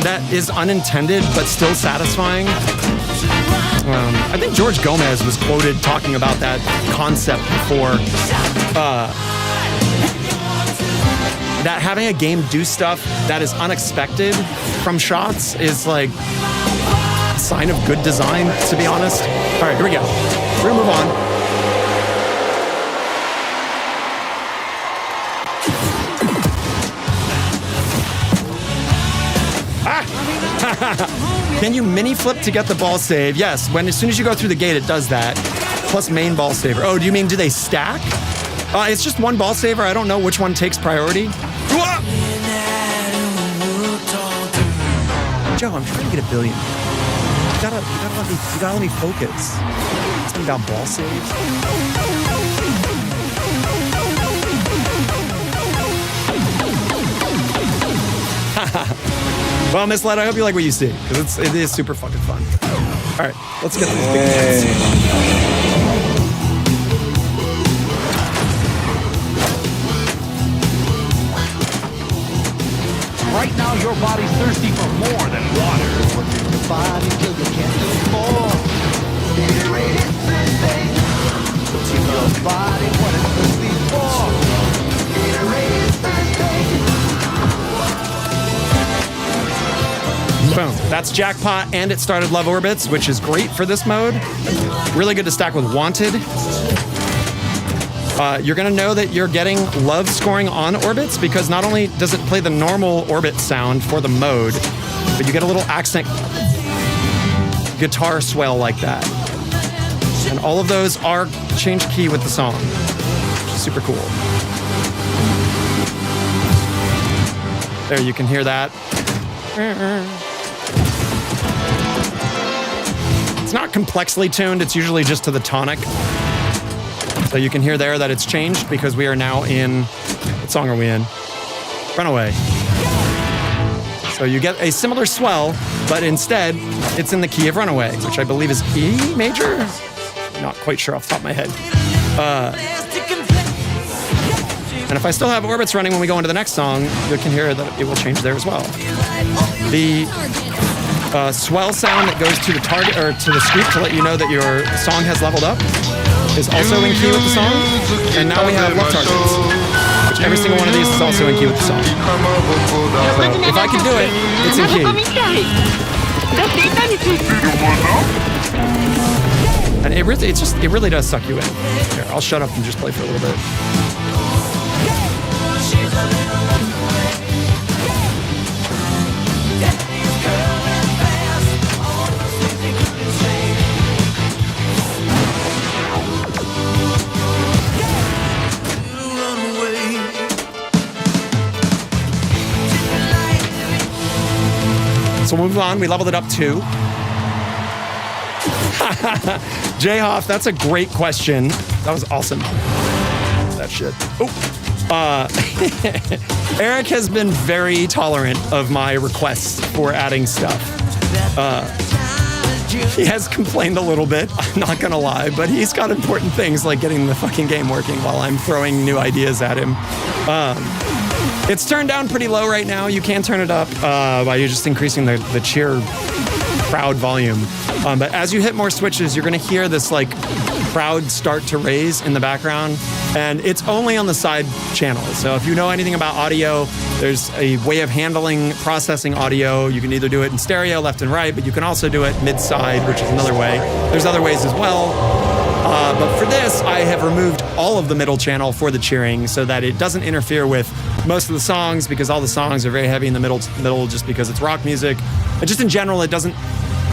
that is unintended but still satisfying. I think George Gomez was quoted talking about that concept before. That having a game do stuff that is unexpected from shots is like a sign of good design, to be honest. All right, here we go. We're gonna move on. Can you mini flip to get the ball save? Yes, as soon as you go through the gate, it does that. Plus main ball saver. Oh, do you mean do they stack? It's just one ball saver. I don't know which one takes priority. Joe, I'm trying to get $1 billion. You gotta let me focus. Something about ball saves. Well, Miss Led, I hope you like what you see, because it is super fucking fun. All right, let's get this big chance. Right now, your body's thirsty for more than water. Your body till you can't do more. Your body, what it's thirsty for. Boom. That's Jackpot, and it started Love Orbits, which is great for this mode. Really good to stack with Wanted. You're going to know that you're getting love scoring on orbits because not only does it play the normal orbit sound for the mode, but you get a little accent guitar swell like that. And all of those are changed key with the song, which is super cool. There, you can hear that. It's not complexly tuned, it's usually just to the tonic. So you can hear there that it's changed because we are now in, what song are we in? Runaway. So you get a similar swell, but instead it's in the key of Runaway, which I believe is E major? I'm not quite sure off the top of my head. And if I still have orbits running when we go into the next song, you can hear that it will change there as well. The swell sound that goes to the target or to the scoop to let you know that your song has leveled up is also in key with the song. And now we have love targets, which every single one of these is also in key with the song. So if I can do it, it's in key. And it really does suck you in. Here, I'll shut up and just play for a little bit. So we'll move on. We leveled it up 2. J-Hoff, that's a great question. That was awesome. That shit. Oh. Eric has been very tolerant of my requests for adding stuff. He has complained a little bit, I'm not gonna lie, but he's got important things like getting the fucking game working while I'm throwing new ideas at him. It's turned down pretty low right now. You can turn it up by just increasing the cheer crowd volume. But as you hit more switches, you're gonna hear this like crowd start to raise in the background, and it's only on the side channels. So if you know anything about audio, there's a way of processing audio. You can either do it in stereo, left and right, but you can also do it mid-side, which is another way. There's other ways as well. But for this, I have removed all of the middle channel for the cheering so that it doesn't interfere with most of the songs, because all the songs are very heavy in the middle just because it's rock music. And just in general, it doesn't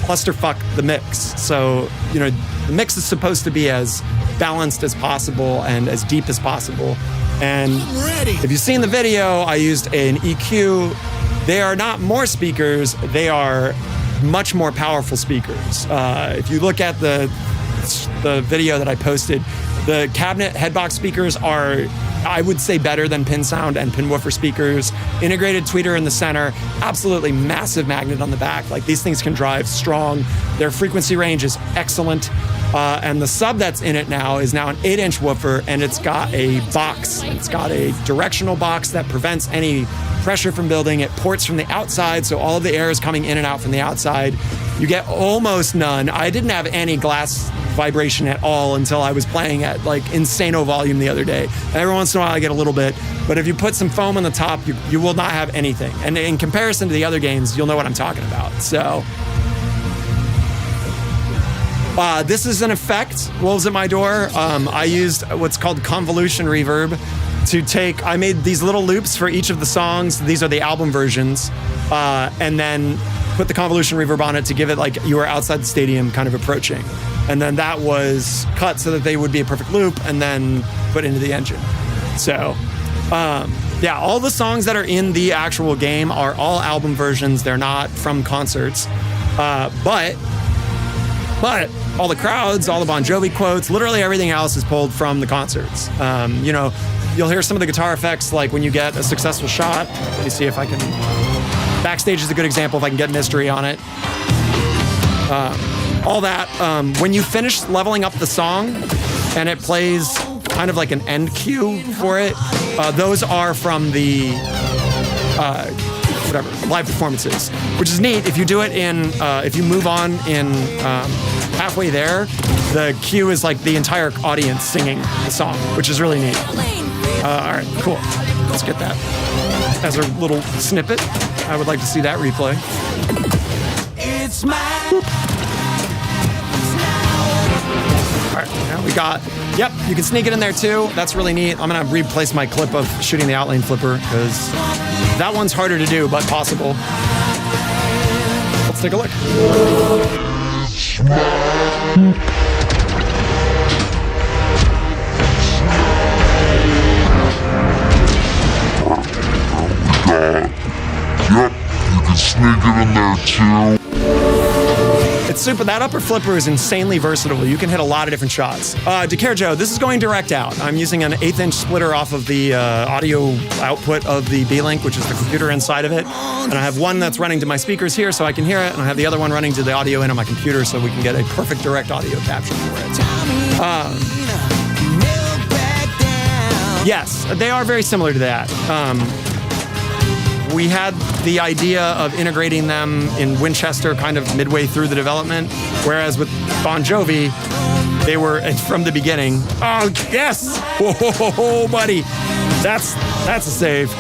clusterfuck the mix. So, you know, the mix is supposed to be as balanced as possible and as deep as possible. And if you've seen the video, I used an EQ. They are not more speakers, they are much more powerful speakers. If you look at the video that I posted, the cabinet headbox speakers are, I would say, better than pin sound and pin woofer speakers. Integrated tweeter in the center, absolutely massive magnet on the back. Like, these things can drive strong. Their frequency range is excellent. And the sub that's in it now is now an 8-inch woofer, and it's got a box. It's got a directional box that prevents any pressure from building. It ports from the outside, so all of the air is coming in and out from the outside. You get almost none. I didn't have any glass vibration at all until I was playing at like insano volume the other day. Every once in a while I get a little bit, but if you put some foam on the top, you will not have anything. And in comparison to the other games, you'll know what I'm talking about. So this is an effect, Wolves at My Door. I used what's called convolution reverb to take, I made these little loops for each of the songs. These are the album versions. And then put the convolution reverb on it to give it like you were outside the stadium kind of approaching. And then that was cut so that they would be a perfect loop and then put into the engine. So, yeah, all the songs that are in the actual game are all album versions. They're not from concerts. But all the crowds, all the Bon Jovi quotes, literally everything else is pulled from the concerts. You know, you'll hear some of the guitar effects like when you get a successful shot. Let me see if I can... Backstage is a good example if I can get mystery on it. All that. When you finish leveling up the song and it plays kind of like an end cue for it, those are from the live performances, which is neat. If you do it in, if you move on in halfway there, the cue is like the entire audience singing the song, which is really neat. All right, cool. Let's get that as a little snippet. I would like to see that replay. It's my... All right, now we got, yep, you can sneak it in there too. That's really neat. I'm gonna replace my clip of shooting the Outlane flipper because that one's harder to do, but possible. Let's take a look. Yep, you can sneak it in there too. It's super. That upper flipper is insanely versatile. You can hit a lot of different shots. Decare Joe, this is going direct out. I'm using an 1/8-inch splitter off of the audio output of the B-Link, which is the computer inside of it. And I have one that's running to my speakers here so I can hear it, and I have the other one running to the audio in on my computer so we can get a perfect direct audio capture for it. Yes, they are very similar to that. We had the idea of integrating them in Winchester kind of midway through the development, whereas with Bon Jovi, they were from the beginning. Oh, yes! Whoa, buddy. That's a save.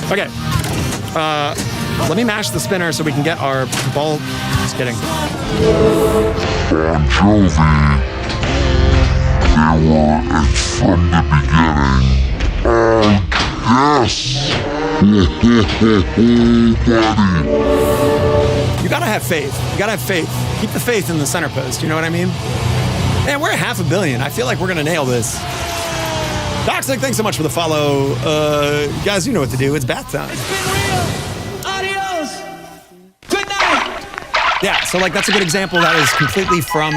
Okay. Let me mash the spinner so we can get our ball. Just kidding. Bon Jovi, they were from the beginning. Oh, yes! Buddy. You gotta have faith. You gotta have faith. Keep the faith in the center post. You know what I mean? Man, we're at 500 million. I feel like we're gonna nail this. Toxic, thanks so much for the follow. Guys, you know what to do. It's bath time. Adios! Yeah, so like that's a good example that is completely from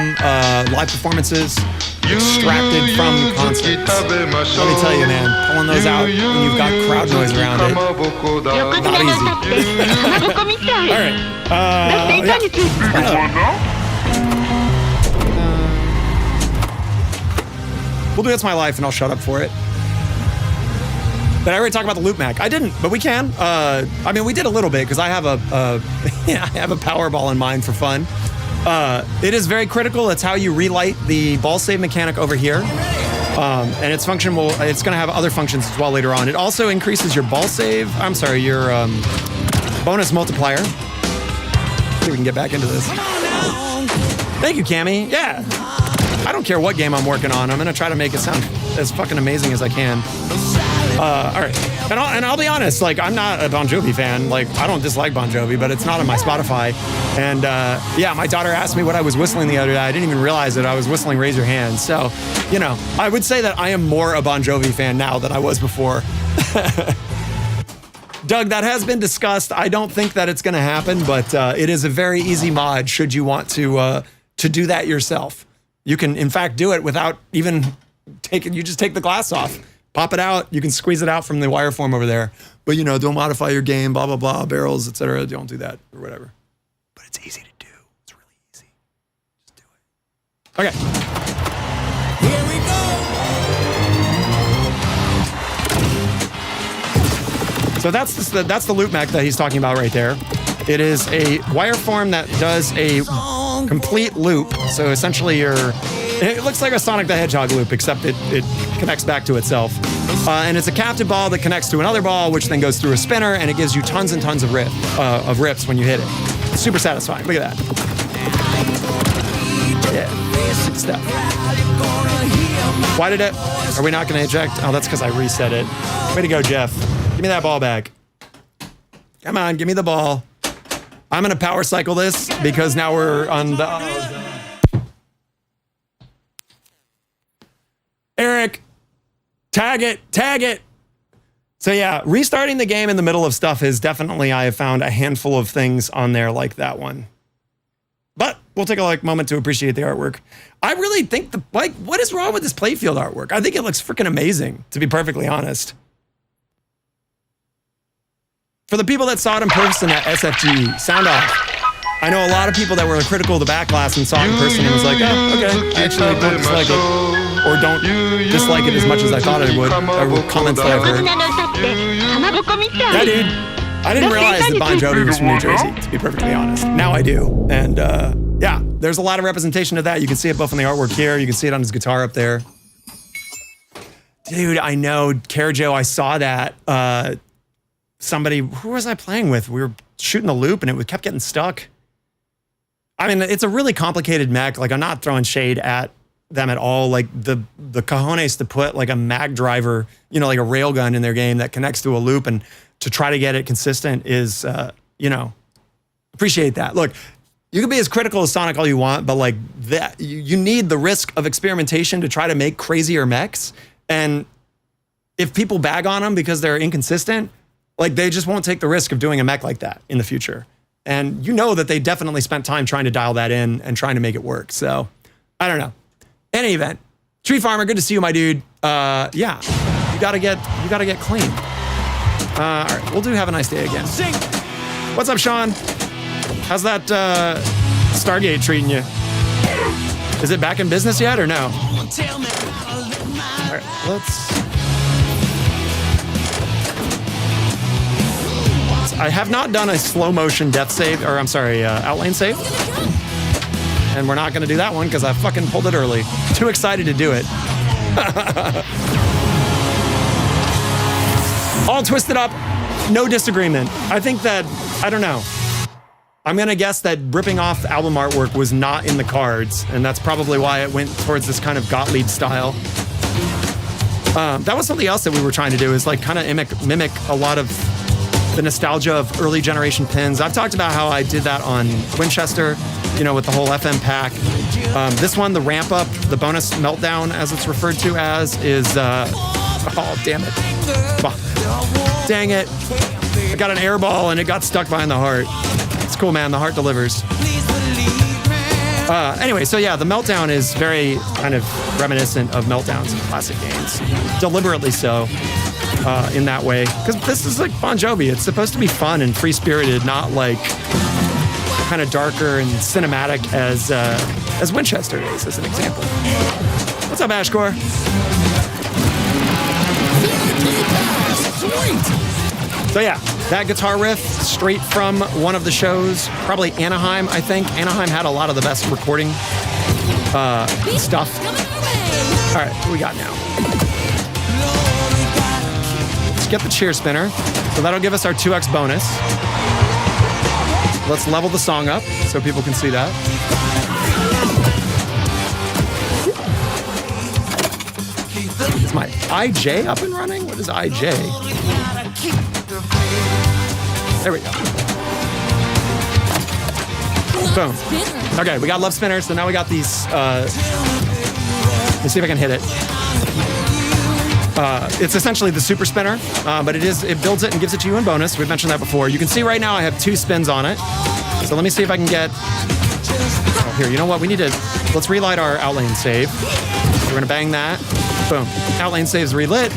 live performances, extracted from concerts. Let me tell you, man, pulling those out when you've got crowd noise around it, not easy. All right. We'll do It's My Life and I'll shut up for it. Did I already talk about the loop Mech? I didn't, but we can. I mean, we did a little bit because I have I have a Powerball in mind for fun. It is very critical. It's how you relight the ball save mechanic over here. And its function it's going to have other functions as well later on. It also increases your ball save. I'm sorry, your bonus multiplier. Let's see if we can get back into this. Thank you, Cammy. Yeah. I don't care what game I'm working on. I'm going to try to make it sound as fucking amazing as I can. All right, and I'll be honest, like I'm not a Bon Jovi fan. Like I don't dislike Bon Jovi, but it's not on my Spotify. And yeah, my daughter asked me what I was whistling the other day. I didn't even realize that I was whistling Raise Your Hand. So, you know, I would say that I am more a Bon Jovi fan now than I was before. Doug, that has been discussed. I don't think that it's going to happen, but it is a very easy mod should you want to do that yourself. You can, in fact, do it without even taking. You just take the glass off. Pop it out. You can squeeze it out from the wire form over there. But, you know, don't modify your game, blah, blah, blah, barrels, etc. Don't do that or whatever. But it's easy to do. It's really easy. Just do it. Okay. Here we go. So that's the loop Mech that he's talking about right there. It is a wire form that does a complete loop. So essentially it looks like a Sonic the Hedgehog loop, except it connects back to itself. And it's a captive ball that connects to another ball, which then goes through a spinner, and it gives you tons and tons of rips when you hit it. It's super satisfying. Look at that. Yeah, good stuff. Why did it? Are we not going to eject? Oh, that's because I reset it. Way to go, Jeff. Give me that ball back. Come on, give me the ball. I'm going to power cycle this because now we're on the... Eric, tag it. So yeah, restarting the game in the middle of stuff is definitely, I have found a handful of things on there like that one. But we'll take a moment to appreciate the artwork. I really think what is wrong with this playfield artwork? I think it looks freaking amazing, to be perfectly honest. For the people that saw it in person at SFG, sound off. I know a lot of people that were critical of the backlash and saw it in person and was like, oh, okay, I actually don't dislike it. Or don't dislike it as much as I thought I would. Or comments that I've heard. Yeah, dude. I didn't realize that Bon Jovi was from New Jersey, to be perfectly honest. Now I do. And yeah, there's a lot of representation of that. You can see it both on the artwork here. You can see it on his guitar up there. Dude, I know. Carajo, I saw that. Somebody, who was I playing with? We were shooting a loop and it kept getting stuck. I mean, it's a really complicated mech. Like, I'm not throwing shade at them at all. Like, the cojones to put like a mag driver, you know, like a railgun in their game that connects to a loop and to try to get it consistent is, you know, appreciate that. Look, you can be as critical as Sonic all you want, but like that, you need the risk of experimentation to try to make crazier mechs. And if people bag on them because they're inconsistent, like they just won't take the risk of doing a mech like that in the future. And you know that they definitely spent time trying to dial that in and trying to make it work. So I don't know. Any event, Tree Farmer, good to see you, my dude. Yeah, you gotta get clean. All right, we'll do Have a Nice Day again. What's up, Sean? How's that Stargate treating you? Is it back in business yet or no? All right, I have not done a slow motion death save, or I'm sorry, Outlane save. And we're not gonna do that one because I fucking pulled it early. Too excited to do it. All twisted up, no disagreement. I think that, I don't know. I'm gonna guess that ripping off the album artwork was not in the cards, and that's probably why it went towards this kind of Gottlieb style. That was something else that we were trying to do, is like kind of mimic a lot of the nostalgia of early generation pins. I've talked about how I did that on Winchester, you know, with the whole FM pack. This one, the ramp up, the bonus meltdown, as it's referred to as, is, oh, damn it. Dang it. I got an air ball and it got stuck behind the heart. It's cool, man. The heart delivers. Anyway, so yeah, the Meltdown is very kind of reminiscent of Meltdowns in classic games. Deliberately so, in that way. Because this is like Bon Jovi. It's supposed to be fun and free-spirited, not like kind of darker and cinematic as Winchester is, as an example. What's up, Ashcore? So yeah, that guitar riff, straight from one of the shows, probably Anaheim, I think. Anaheim had a lot of the best recording stuff. All right, what we got now? Let's get the cheer spinner. So that'll give us our 2x bonus. Let's level the song up so people can see that. Is my IJ up and running? What is IJ? There we go. Boom. Okay, we got love spinner, so now we got these. Let's see if I can hit it. It's essentially the super spinner, but it builds it and gives it to you in bonus. We've mentioned that before. You can see right now I have 2 spins on it. So let me see if I can get. Oh, here, you know what? Let's relight our Outlane save. We're gonna bang that. Boom. Outlane save's relit.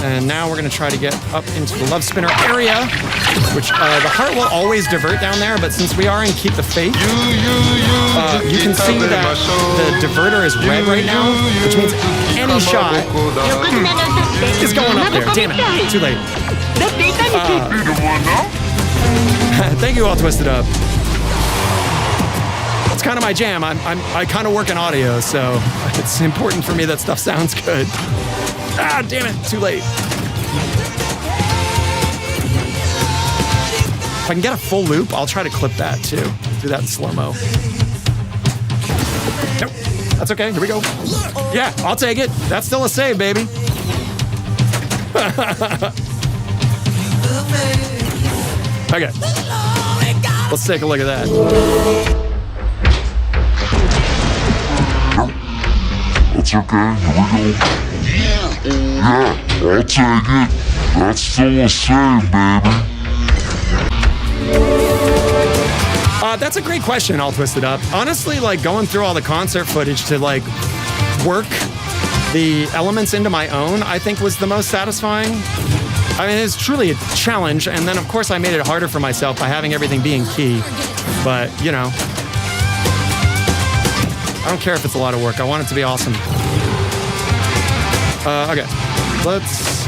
And now we're gonna try to get up into the love spinner area, which the heart will always divert down there, but since we are in Keep the Faith, you can see that the diverter is red right now, which means any shot is going up there. Damn it, too late. Thank you all, Twisted Up. It's kind of my jam. I kind of work in audio, so it's important for me that stuff sounds good. Ah, damn it, too late. If I can get a full loop, I'll try to clip that too. Do that in slow-mo. Nope, that's okay, here we go. Yeah, I'll take it. That's still a save, baby. Okay, let's take a look at that. That's okay, here we go. Yeah, I'll take it. That's still a save, baby. That's a great question, all Twisted Up. Honestly, like going through all the concert footage to like work the elements into my own, I think was the most satisfying. I mean, it's truly a challenge, and then of course I made it harder for myself by having everything be in key. But, you know, I don't care if it's a lot of work. I want it to be awesome. Okay, let's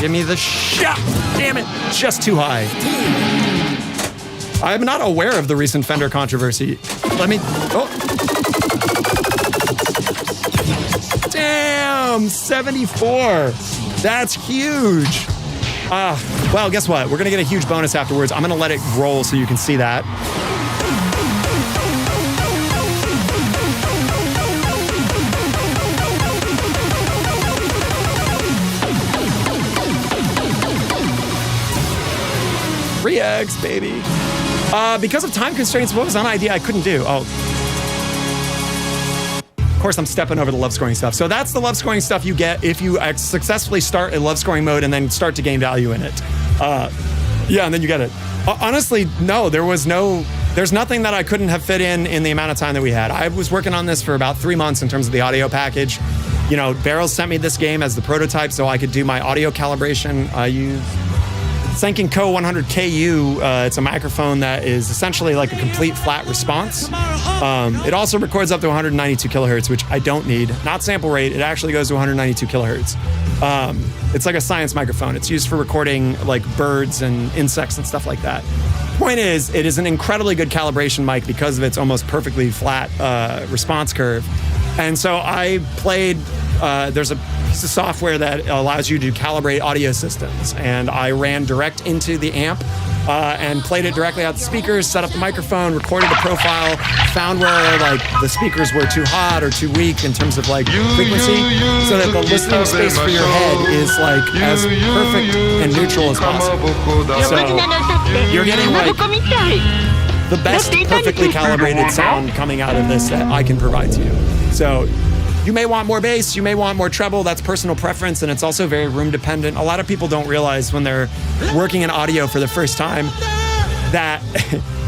give me the shot. Damn it, just too high. I'm not aware of the recent Fender controversy. Let me, oh. Damn, 74. That's huge. Well, guess what? We're gonna get a huge bonus afterwards. I'm gonna let it roll so you can see that. Reacts, baby. Because of time constraints, what was an idea I couldn't do? Oh. Of course, I'm stepping over the love scoring stuff. So that's the love scoring stuff you get if you successfully start a love scoring mode and then start to gain value in it. Yeah, and then you get it. Honestly, no, there's nothing that I couldn't have fit in the amount of time that we had. I was working on this for about 3 months in terms of the audio package. You know, Barrels sent me this game as the prototype so I could do my audio calibration. I use Senkin Co 100KU. It's a microphone that is essentially like a complete flat response. It also records up to 192 kilohertz, which I don't need. Not sample rate, it actually goes to 192 kilohertz. It's like a science microphone. It's used for recording like birds and insects and stuff like that. Point is, it is an incredibly good calibration mic because of its almost perfectly flat response curve. And so I played, there's a piece of software that allows you to calibrate audio systems. And I ran direct into the amp and played it directly out the speakers, set up the microphone, recorded the profile, found where like the speakers were too hot or too weak in terms of like frequency, so that the listening space for your head is like as perfect and neutral as possible. So you're getting like the best perfectly calibrated sound coming out of this that I can provide to you. So you may want more bass, you may want more treble, that's personal preference, and it's also very room dependent. A lot of people don't realize when they're working in audio for the first time, that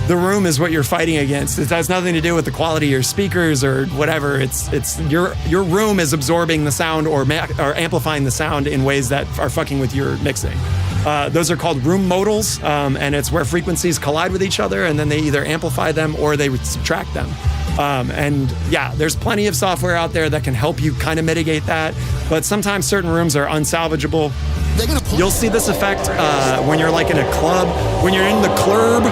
the room is what you're fighting against. It has nothing to do with the quality of your speakers or whatever. It's your room is absorbing the sound or amplifying the sound in ways that are fucking with your mixing. Those are called room modals, and it's where frequencies collide with each other, and then they either amplify them or they subtract them. And yeah, there's plenty of software out there that can help you kind of mitigate that, but sometimes certain rooms are unsalvageable. You'll see this effect when you're like in a club, when you're in the club.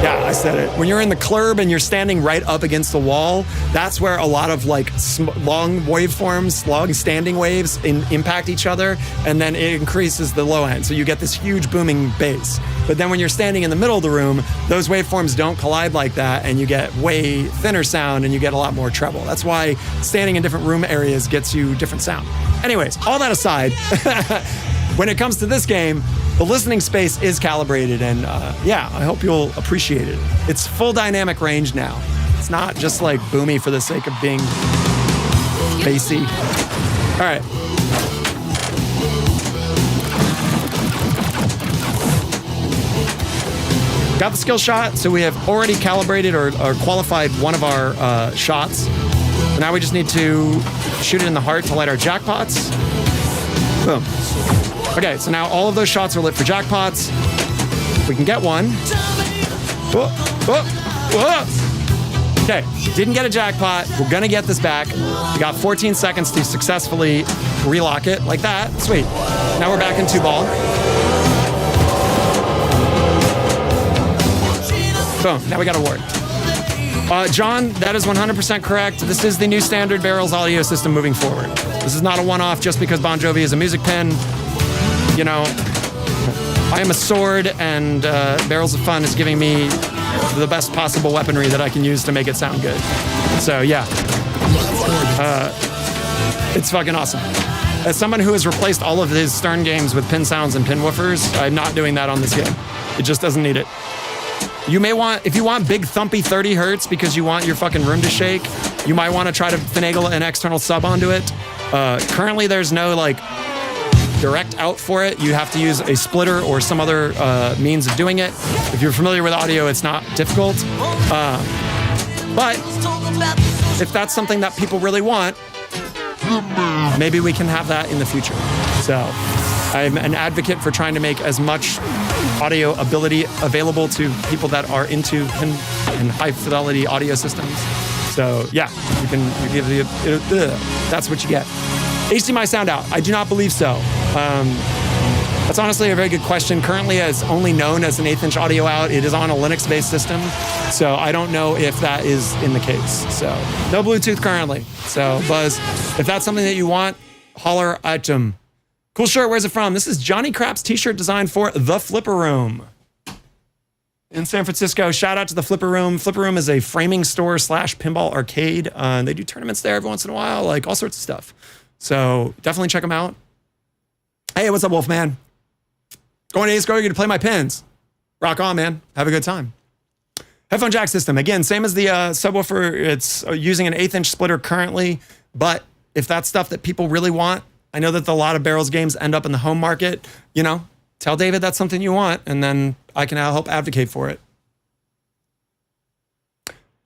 Yeah, I said it. When you're in the club and you're standing right up against the wall, that's where a lot of like long waveforms, long standing waves impact each other, and then it increases the low end. So you get this huge booming bass. But then when you're standing in the middle of the room, those waveforms don't collide like that, and you get way thinner sound and you get a lot more treble. That's why standing in different room areas gets you different sound. Anyways, all that aside, when it comes to this game, the listening space is calibrated, and yeah, I hope you'll appreciate it. It's full dynamic range now. It's not just like boomy for the sake of being bassy. All right. Got the skill shot, so we have already calibrated or qualified one of our shots. Now we just need to shoot it in the heart to light our jackpots. Boom. Okay, so now all of those shots are lit for jackpots. We can get one. Whoa, whoa, whoa. Okay, didn't get a jackpot. We're gonna get this back. We got 14 seconds to successfully relock it like that. Sweet. Now we're back in 2-ball. Boom, now we got a ward. John, that is 100% correct. This is the new standard Barrels audio system moving forward. This is not a one-off just because Bon Jovi is a music pen. You know, I am a sword, and Barrels of Fun is giving me the best possible weaponry that I can use to make it sound good. So yeah, it's fucking awesome. As someone who has replaced all of his Stern games with pin sounds and pin woofers, I'm not doing that on this game. It just doesn't need it. You may want, if you want big thumpy 30 hertz because you want your fucking room to shake, you might want to try to finagle an external sub onto it. Currently there's no like direct out for it. You have to use a splitter or some other means of doing it. If you're familiar with audio, it's not difficult. But if that's something that people really want, maybe we can have that in the future. So I'm an advocate for trying to make as much audio ability available to people that are into and high fidelity audio systems. So yeah, you give that's what you get. HDMI sound out? I do not believe so. That's honestly a very good question. Currently, it's only known as an 1/8" audio out. It is on a Linux-based system, so I don't know if that is in the case. So no Bluetooth currently. So Buzz, if that's something that you want, holler at him. Cool shirt. Where's it from? This is Johnny Craps t-shirt design for The Flipper Room in San Francisco. Shout out to The Flipper Room. Flipper Room is a framing store / pinball arcade. They do tournaments there every once in a while, like all sorts of stuff. So definitely check them out. Hey, what's up, Wolfman? Going to Ace Go, you're gonna play my pins. Rock on, man. Have a good time. Headphone jack system. Again, same as the subwoofer. It's using an 1/8" splitter currently, but if that's stuff that people really want, I know that a lot of Barrels games end up in the home market. You know, tell David that's something you want, and then I can help advocate for it.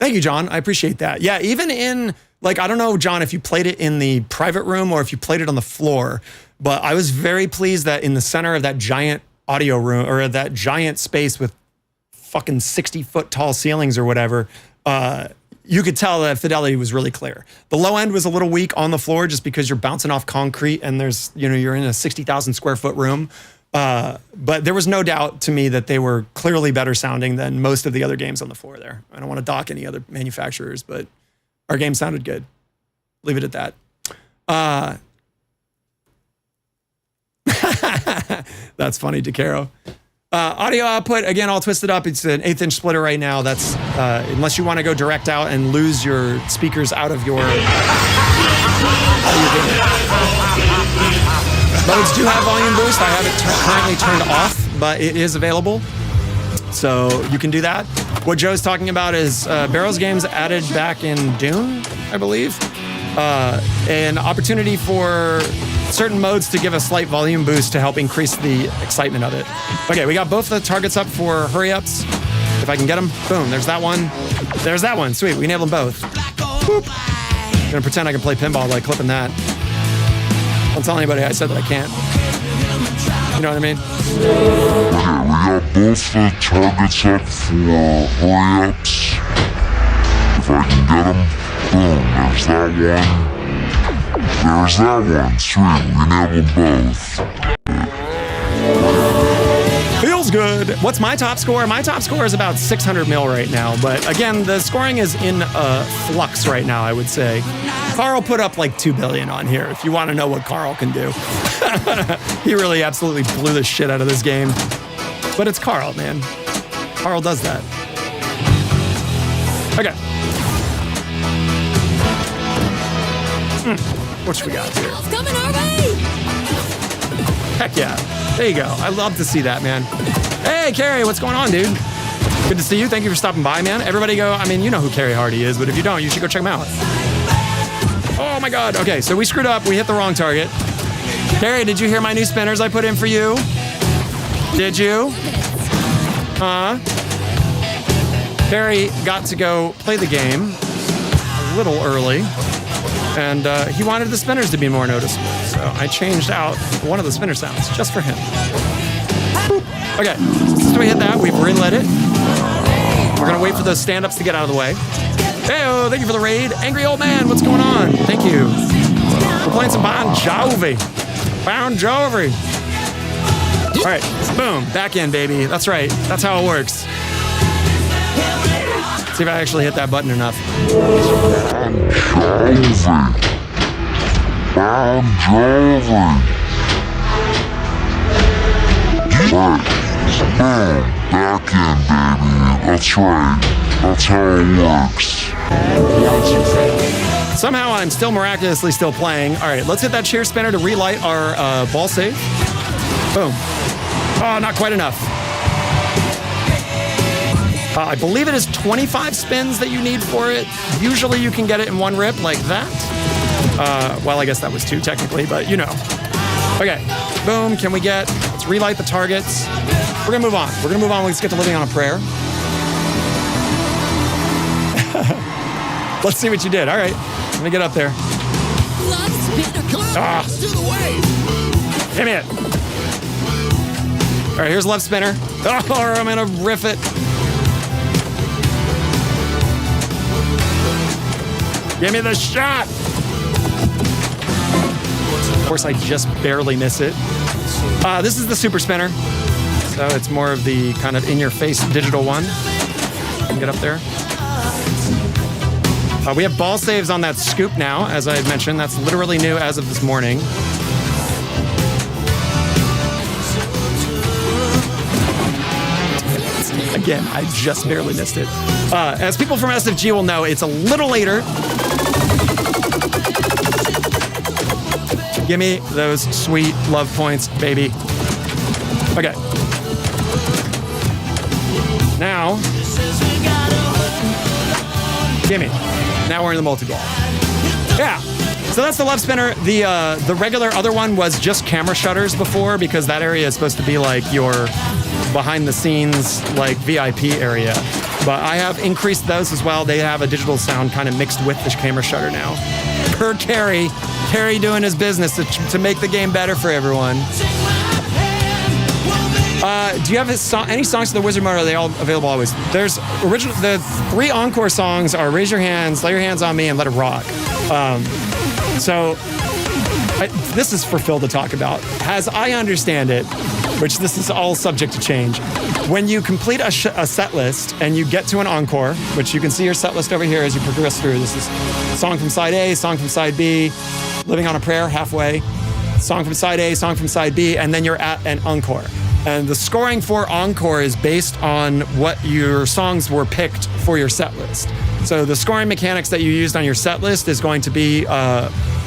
Thank you, John. I appreciate that. Yeah, even in, like, I don't know, John, if you played it in the private room or if you played it on the floor, but I was very pleased that in the center of that giant audio room, or that giant space with fucking 60-foot tall ceilings or whatever, you could tell that fidelity was really clear. The low end was a little weak on the floor just because you're bouncing off concrete and there's, you know, you're in a 60,000 square foot room. But there was no doubt to me that they were clearly better sounding than most of the other games on the floor there. I don't want to dock any other manufacturers, but our game sounded good. Leave it at that. That's funny, DeCaro. Audio output, again, all twisted up. It's an 1/8" splitter right now. That's, unless you want to go direct out and lose your speakers out of your... Modes do have volume boost. I have it currently turned off, but it is available. So you can do that. What Joe's talking about is Barrels games added back in Dune, I believe. An opportunity for certain modes to give a slight volume boost to help increase the excitement of it. Okay, we got both the targets up for hurry-ups. If I can get them, boom, there's that one. There's that one, sweet, we can enable them both. Boop. I'm gonna pretend I can play pinball by clipping that. Don't tell anybody I said that I can't. You know what I mean? Okay, we got both the targets up for hurry-ups. If I can get them, boom, there's that one. There's that one, sweet, we enabled both. Feels good. What's my top score? My top score is about 600 mil right now, but again, the scoring is in flux right now, I would say. Carl put up like 2 billion on here, if you want to know what Carl can do. He really absolutely blew the shit out of this game. But it's Carl, man. Carl does that. Okay. What we got here? Coming our way. Heck yeah. There you go. I love to see that, man. Hey, Carrie, what's going on, dude? Good to see you. Thank you for stopping by, man. Everybody go, I mean, you know who Carrie Hardy is, but if you don't, you should go check him out. Oh my God. Okay, so we screwed up. We hit the wrong target. Carrie, did you hear my new spinners I put in for you? Did you? Huh? Carrie got to go play the game a little early, and he wanted the spinners to be more noticeable. So I changed out one of the spinner sounds just for him. Boop. Okay, so since we hit that, we've relit it. We're gonna wait for those stand-ups to get out of the way. Hey, thank you for the raid. Angry old man, what's going on? Thank you. We're playing some Bon Jovi. Bon Jovi. All right, boom, back in, baby. That's right, that's how it works. See if I actually hit that button enough. Bon Jovi. Right. Boom. Back in, baby. That's right. That's how it works. Somehow I'm still miraculously still playing. All right, let's hit that chair spinner to relight our ball save. Boom. Oh, not quite enough. I believe it is 25 spins that you need for it. Usually you can get it in one rip like that. Well, I guess that was 2 technically, but you know. Okay, boom, can we get, let's relight the targets. We're gonna move on. We're gonna move on, let's get to living on a prayer. Let's see what you did. All right, let me get up there. Ah. Give me it. All right, here's left spinner. Oh, I'm gonna riff it. Give me the shot. Of course, I just barely miss it. This is the super spinner. So it's more of the kind of in-your-face digital one. Get up there. We have ball saves on that scoop now, as I had mentioned. That's literally new as of this morning. Again, I just barely missed it. As people from SFG will know, it's a little later. Give me those sweet love points, baby. Okay. Now, gimme. Now we're in the multi-ball. Yeah. So that's the left spinner. The regular other one was just camera shutters before, because that area is supposed to be like your behind the scenes like VIP area. But I have increased those as well. They have a digital sound kind of mixed with the camera shutter now. Per Carrie doing his business to make the game better for everyone. Do you have any songs to the Wizard mode? Are they all available always? There's the 3 Encore songs are Raise Your Hands, Lay Your Hands on Me, and Let It Rock. This is for Phil to talk about. As I understand it, which this is all subject to change, when you complete a set list and you get to an encore, which you can see your set list over here as you progress through. This is song from side A, song from side B, Living on a Prayer halfway, song from side A, song from side B, and then you're at an encore. And the scoring for Encore is based on what your songs were picked for your set list. So the scoring mechanics that you used on your set list is going to be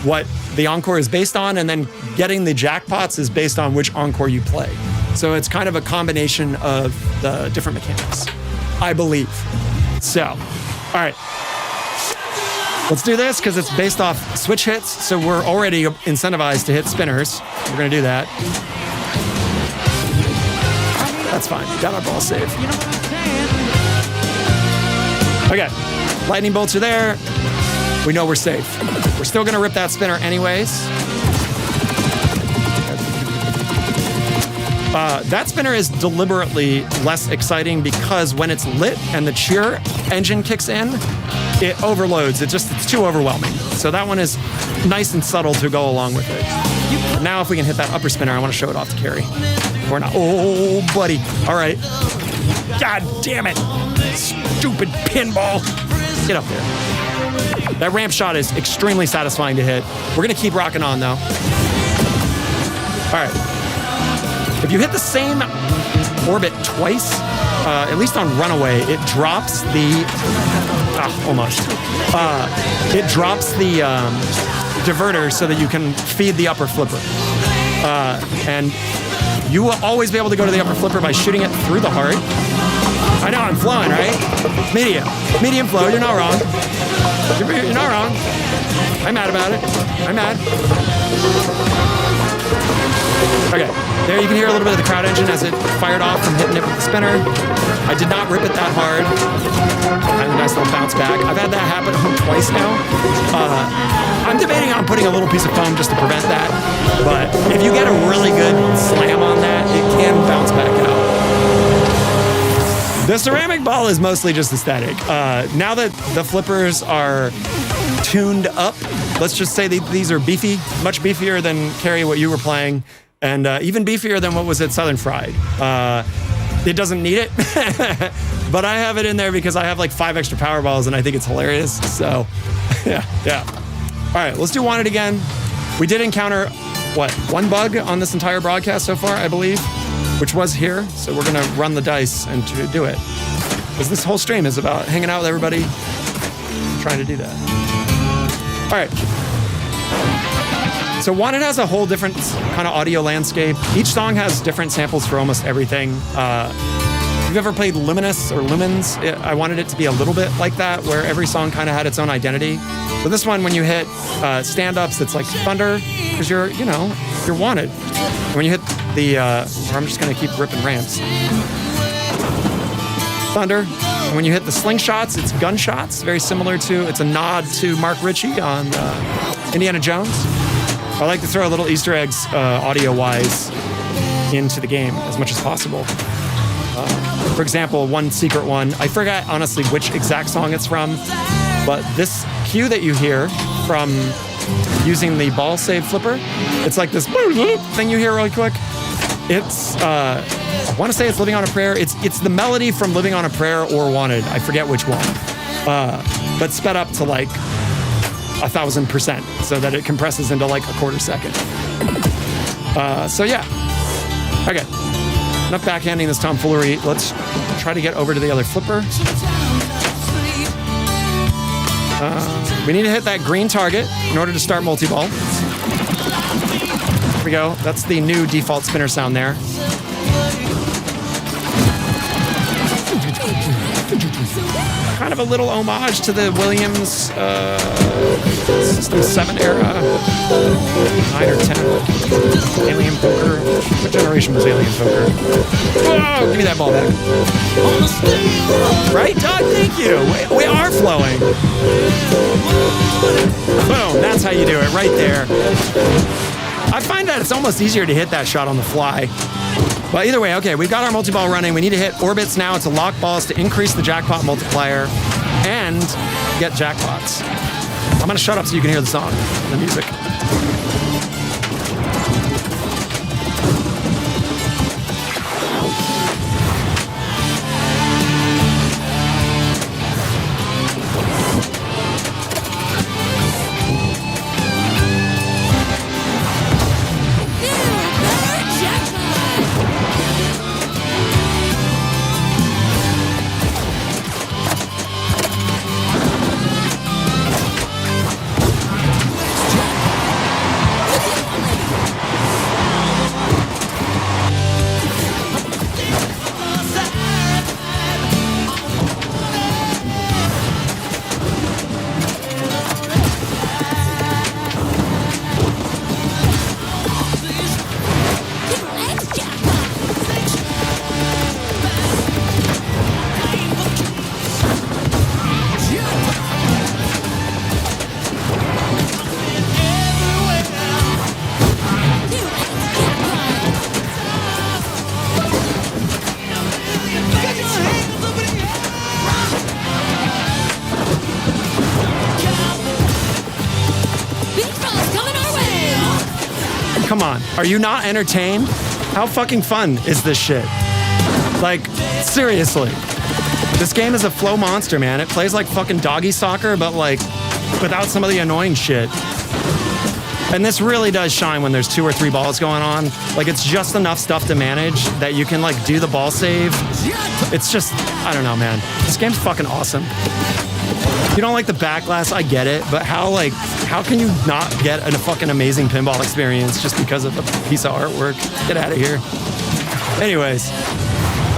what the Encore is based on, and then getting the jackpots is based on which Encore you play. So it's kind of a combination of the different mechanics, I believe. So, all right. Let's do this because it's based off switch hits, so we're already incentivized to hit spinners. We're gonna do that. That's fine. Got our ball save. Okay, lightning bolts are there. We know we're safe. We're still gonna rip that spinner anyways. That spinner is deliberately less exciting because when it's lit and the cheer engine kicks in, it overloads. It's too overwhelming. So that one is nice and subtle to go along with it. Now if we can hit that upper spinner, I want to show it off to Carrie. Or not. Oh, buddy. All right. God damn it. Stupid pinball. Get up there. That ramp shot is extremely satisfying to hit. We're going to keep rocking on, though. All right. If you hit the same orbit twice, at least on Runaway, it drops the... almost. It drops the diverter so that you can feed the upper flipper. And you will always be able to go to the upper flipper by shooting it through the heart. I know, I'm flowing, right? Medium flow, you're not wrong. You're not wrong. I'm mad about it. I'm mad. Okay, there you can hear a little bit of the crowd engine as it fired off from hitting it with the spinner. I did not rip it that hard. I had a nice little bounce back. I've had that happen twice now. I'm debating on putting a little piece of foam just to prevent that. But if you get a really good slam on that, it can bounce back out. The ceramic ball is mostly just aesthetic. Now that the flippers are tuned up, let's just say these are beefy, much beefier than, Carrie, what you were playing. And even beefier than what was at Southern Fried. It doesn't need it, but I have it in there because I have like 5 extra power balls and I think it's hilarious. So, yeah. All right, let's do Want It again. We did encounter, one bug on this entire broadcast so far, I believe, which was here. So we're gonna run the dice and to do it. Because this whole stream is about hanging out with everybody, trying to do that. All right. So Want It has a whole different kind of audio landscape. Each song has different samples for almost everything. If you've ever played Luminous or Lumens, I wanted it to be a little bit like that, where every song kind of had its own identity. But this one, when you hit stand-ups, it's like Thunder, because you're wanted. And when you hit the, or I'm just gonna keep ripping ramps. Thunder. And when you hit the slingshots, it's gunshots, very similar to, it's a nod to Mark Ritchie on Indiana Jones. I like to throw little Easter eggs, audio-wise, into the game as much as possible. For example, one secret one, I forgot honestly which exact song it's from, but this cue that you hear from using the ball save flipper, it's like this thing you hear really quick. It's, I want to say it's Living on a Prayer. It's the melody from Living on a Prayer or Wanted. I forget which one, but sped up to like 1,000% so that it compresses into like a quarter second. So yeah. Okay. Enough backhanding this tomfoolery. Let's try to get over to the other flipper. We need to hit that green target in order to start multi-ball. Here we go. That's the new default spinner sound there. Kind of a little homage to the Williams System 7 era, 9 or 10. Alien Poker. What generation was Alien Poker? Whoa, give me that ball back. Right, Doug? Thank you. We are flowing. Boom, that's how you do it, right there. I find that it's almost easier to hit that shot on the fly. But either way, okay, we've got our multi-ball running. We need to hit orbits now to lock balls to increase the jackpot multiplier and get jackpots. I'm gonna shut up so you can hear the song, the music. Come on. Are you not entertained? How fucking fun is this shit? Like, seriously. This game is a flow monster, man. It plays like fucking doggy soccer, but like without some of the annoying shit. And this really does shine when there's 2 or 3 balls going on. Like, it's just enough stuff to manage that you can like do the ball save. It's just, I don't know, man. This game's fucking awesome. If you don't like the backlash, I get it, but how can you not get a fucking amazing pinball experience just because of a piece of artwork? Get out of here. Anyways,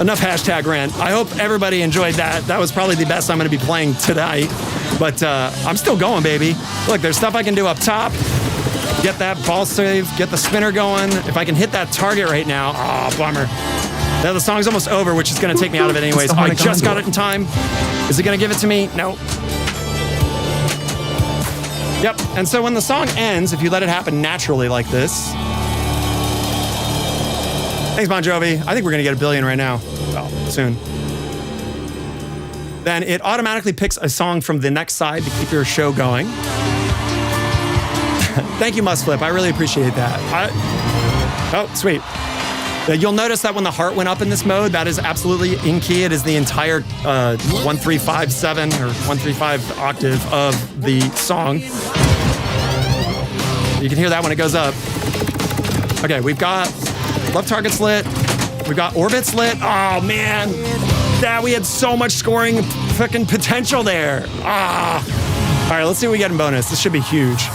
enough hashtag rant. I hope everybody enjoyed that. That was probably the best I'm going to be playing tonight, but I'm still going, baby. Look, there's stuff I can do up top. Get that ball save, get the spinner going. If I can hit that target right now, bummer. Now the song's almost over, which is going to take me out of it anyways. I just got it in time. Is it going to give it to me? No. Yep, and so when the song ends, if you let it happen naturally like this. Thanks, Bon Jovi. I think we're gonna get 1 billion right now. Well, soon. Then it automatically picks a song from the next side to keep your show going. Thank you, Mustflip. I really appreciate that. Oh, sweet. You'll notice that when the heart went up in this mode, that is absolutely in key. It is the entire 1357 or 135 octave of the song. You can hear that when it goes up. Okay, we've got love targets lit. We've got orbits lit. Oh, man. We had so much scoring fucking potential there. All right, let's see what we get in bonus. This should be huge.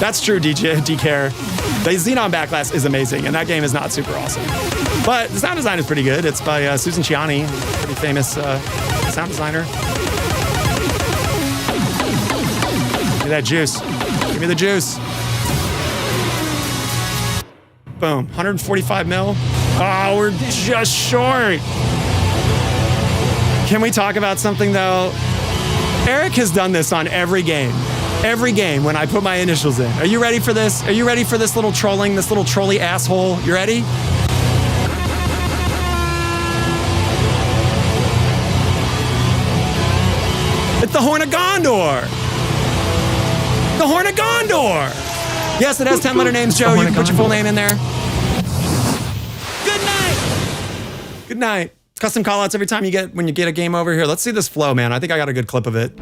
That's true, DK. The Xenon Backlash is amazing, and that game is not super awesome. But the sound design is pretty good. It's by Susan Ciani, pretty famous sound designer. Give me that juice. Give me the juice. Boom, 145 mil. Oh, we're just short. Can we talk about something, though? Eric has done this on every game. Every game when I put my initials in. Are you ready for this? Are you ready for this little trolling, this little trolly asshole? You ready? It's the Horn of Gondor. The Horn of Gondor. Yes, it has 10-letter names, Joe. You can put your full name in there. Good night. Good night. Custom callouts every time when you get a game over here. Let's see this flow, man. I think I got a good clip of it.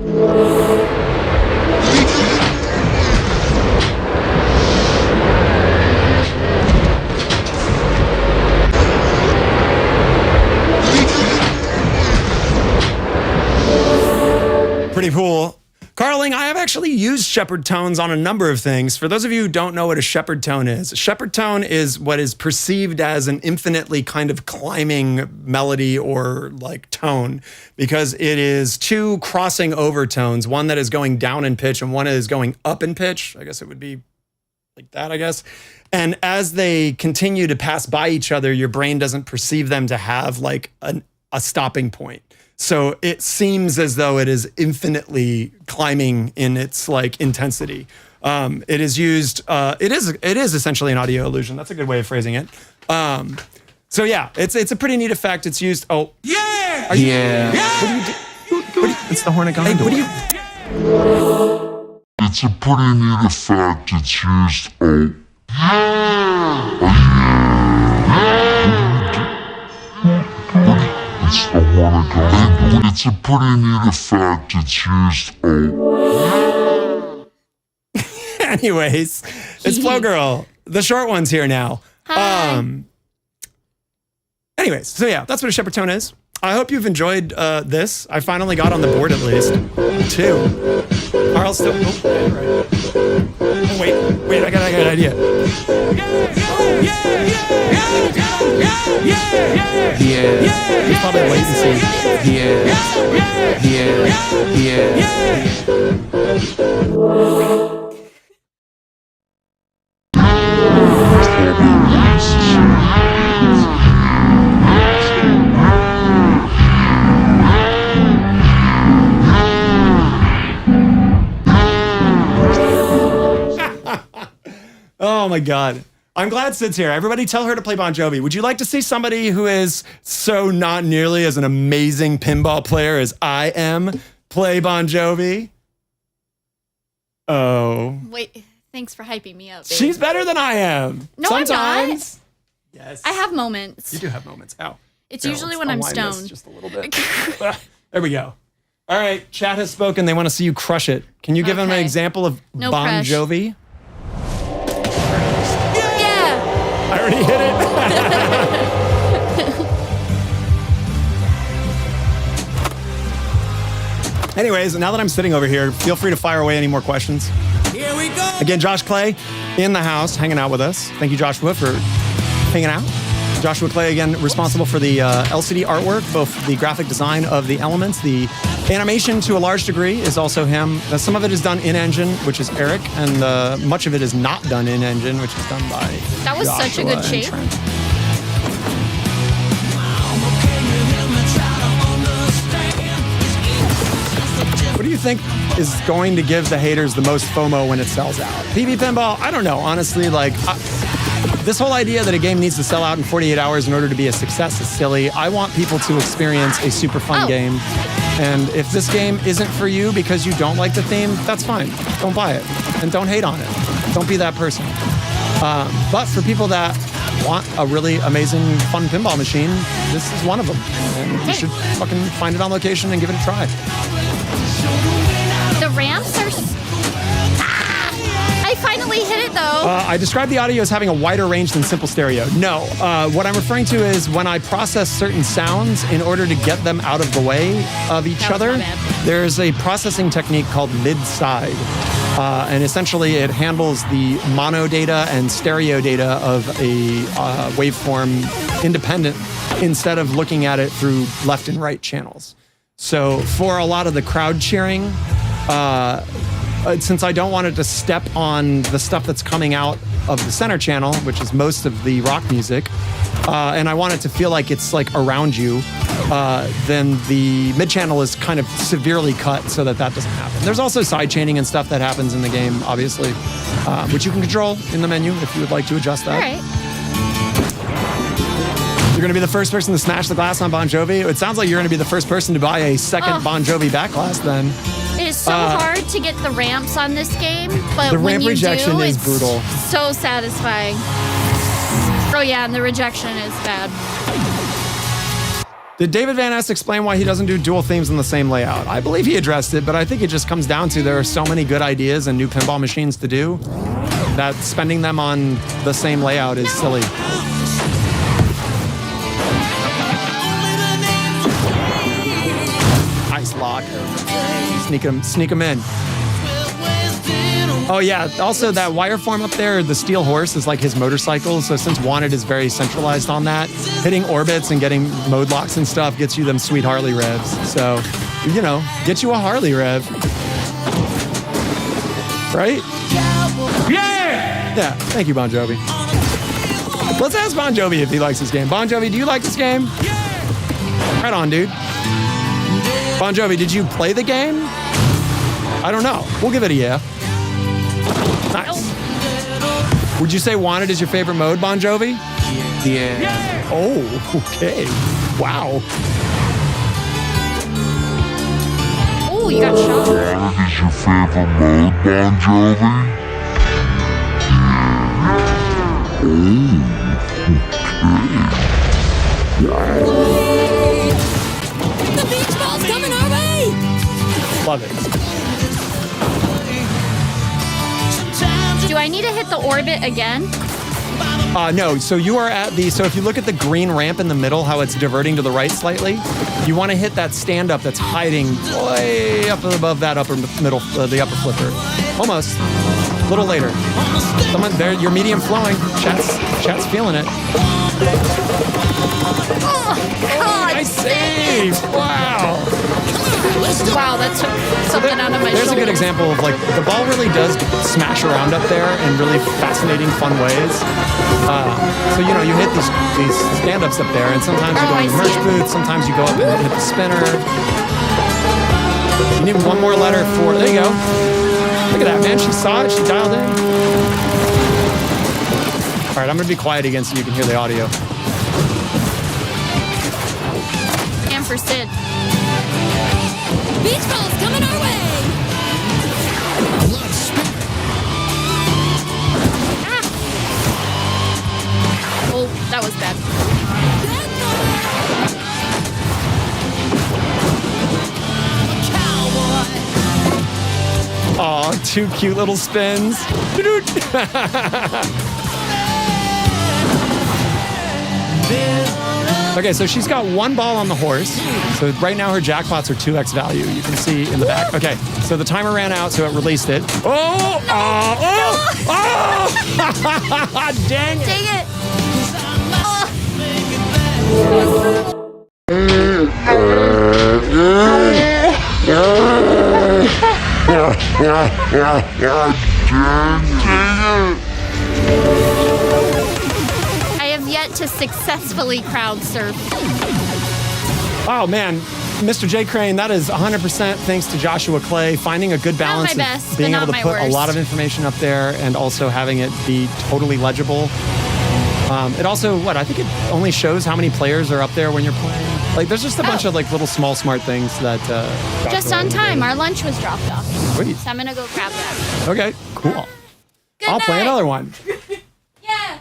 Pretty cool. Carling, I have actually used shepherd tones on a number of things. For those of you who don't know what a shepherd tone is, a shepherd tone is what is perceived as an infinitely kind of climbing melody or like tone, because it is 2 crossing overtones, one that is going down in pitch and one that is going up in pitch. I guess it would be like that, I guess. And as they continue to pass by each other, your brain doesn't perceive them to have like a stopping point. So it seems as though it is infinitely climbing in its like intensity. It is used. It is essentially an audio illusion. That's a good way of phrasing it. So yeah, it's a pretty neat effect. It's used. Oh Yeah. Yeah. What do you do? It's the Horn of Gondor. Hey, what do you? It's a pretty neat effect. It's used. It's the Horn of Gondor. It's a pretty neat effect. It's used. Anyways, it's Flow Girl. The short one's here now. Hi. Anyways, so yeah, that's what a shepherd tone is. I hope you've enjoyed this. I finally got on the board at least. 2. Carl still. Oh, wait, I got an idea. It's probably latency. Oh my God. I'm glad Sid's here. Everybody tell her to play Bon Jovi. Would you like to see somebody who is so not nearly as an amazing pinball player as I am play Bon Jovi? Oh. Wait, Thanks for hyping me up, babe. She's better than I am. No, I'm Sometimes. not. Yes. I have moments. You do have moments. Ow. It's Here, usually let's when I'm align this stoned. Just a little bit. There we go. All right, chat has spoken. They want to see you crush it. Can you give them an Okay. example of No Bon press. Jovi? Yeah. I already hit it. Anyways, now that I'm sitting over here, feel free to fire away any more questions. Here we go. Again, Josh Clay in the house, hanging out with us. Thank you, Joshua, for hanging out. Joshua Clay, again, responsible for the LCD artwork, both the graphic design of the elements, the animation to a large degree is also him. Some of it is done in-engine, which is Eric, and much of it is not done in-engine, which is done by That was such a Joshua good and shape. Trent. What do you think is going to give the haters the most FOMO when it sells out? PB Pinball? I don't know. Honestly, like, this whole idea that a game needs to sell out in 48 hours in order to be a success is silly. I want people to experience a super fun game. And if this game isn't for you because you don't like the theme, that's fine. Don't buy it. And don't hate on it. Don't be that person. But for people that want a really amazing, fun pinball machine, this is one of them. And you should fucking find it on location and give it a try. The ramps are... I finally hit it, though. I describe the audio as having a wider range than simple stereo. No, what I'm referring to is when I process certain sounds in order to get them out of the way of each other, there's a processing technique called mid-side. And essentially it handles the mono data and stereo data of a waveform independent instead of looking at it through left and right channels. So for a lot of the crowd cheering, since I don't want it to step on the stuff that's coming out of the center channel, which is most of the rock music, and I want it to feel like it's like around you, then the mid channel is kind of severely cut so that that doesn't happen. There's also side chaining and stuff that happens in the game, obviously, which you can control in the menu if you would like to adjust that. All right. You're going to be the first person to smash the glass on Bon Jovi. It sounds like you're going to be the first person to buy a second Bon Jovi back glass then. It is so hard to get the ramps on this game, but The when ramp you rejection do, is it's brutal. so satisfying. Oh yeah, and the rejection is bad. Did David Van Ness explain why he doesn't do dual themes in the same layout? I believe he addressed it, but I think it just comes down to there are so many good ideas and new pinball machines to do that spending them on the same layout is silly. Nice lock. Sneak him in. Oh yeah, also that wireform up there, the steel horse, is like his motorcycle. So since Wanted is very centralized on that, hitting orbits and getting mode locks and stuff gets you them sweet Harley revs. So, you know, get you a Harley rev. Right? Yeah! Yeah, thank you, Bon Jovi. Let's ask Bon Jovi if he likes this game. Bon Jovi, do you like this game? Right on, dude. Bon Jovi, did you play the game? I don't know. We'll give it a yeah. Nice. Would you say Wanted is your favorite mode, Bon Jovi? Yeah. Oh, okay. Wow. Oh, you got shot. What is your favorite mode, Bon Jovi? The beach ball's coming our way! Love it. Do I need to hit the orbit again? No, so you are at the, so if you look at the green ramp in the middle, how it's diverting to the right slightly, you want to hit that stand up that's hiding way up above that upper middle, the upper flipper. Almost. A little later. Someone there, your medium flowing. Chat's feeling it. Oh, God. Nice save. Wow. Wow, that took something out of my There's a good shoulders. example of like, the ball really does smash around up there in really fascinating, fun ways. So, you know, you hit these stand-ups up there, and sometimes you go I in the see merch it. booth, sometimes you go up and hit the spinner. You need one more letter for, there you go. Look at that, man. She saw it, she dialed in. All right, I'm gonna be quiet again so you can hear the audio. And for Sid. Beach ball's coming our way! 2 cute little spins. Okay, so she's got 1 ball on the horse. So right now her jackpots are 2x value. You can see in the back. Okay, so the timer ran out, so it released it. Oh! Dang it! Dang it! I have yet to successfully crowd surf. Oh man, Mr. J. Crane, that is 100% thanks to Joshua Clay finding a good balance my of best, being but able to not put my a worst. lot of information up there and also having it be totally legible. It also, I think it only shows how many players are up there when you're playing. Like, there's just a bunch of like little small smart things that. Just on time. Our lunch was dropped off. Sweet. So I'm gonna go grab that. Okay, cool. I'll play another one. Yeah.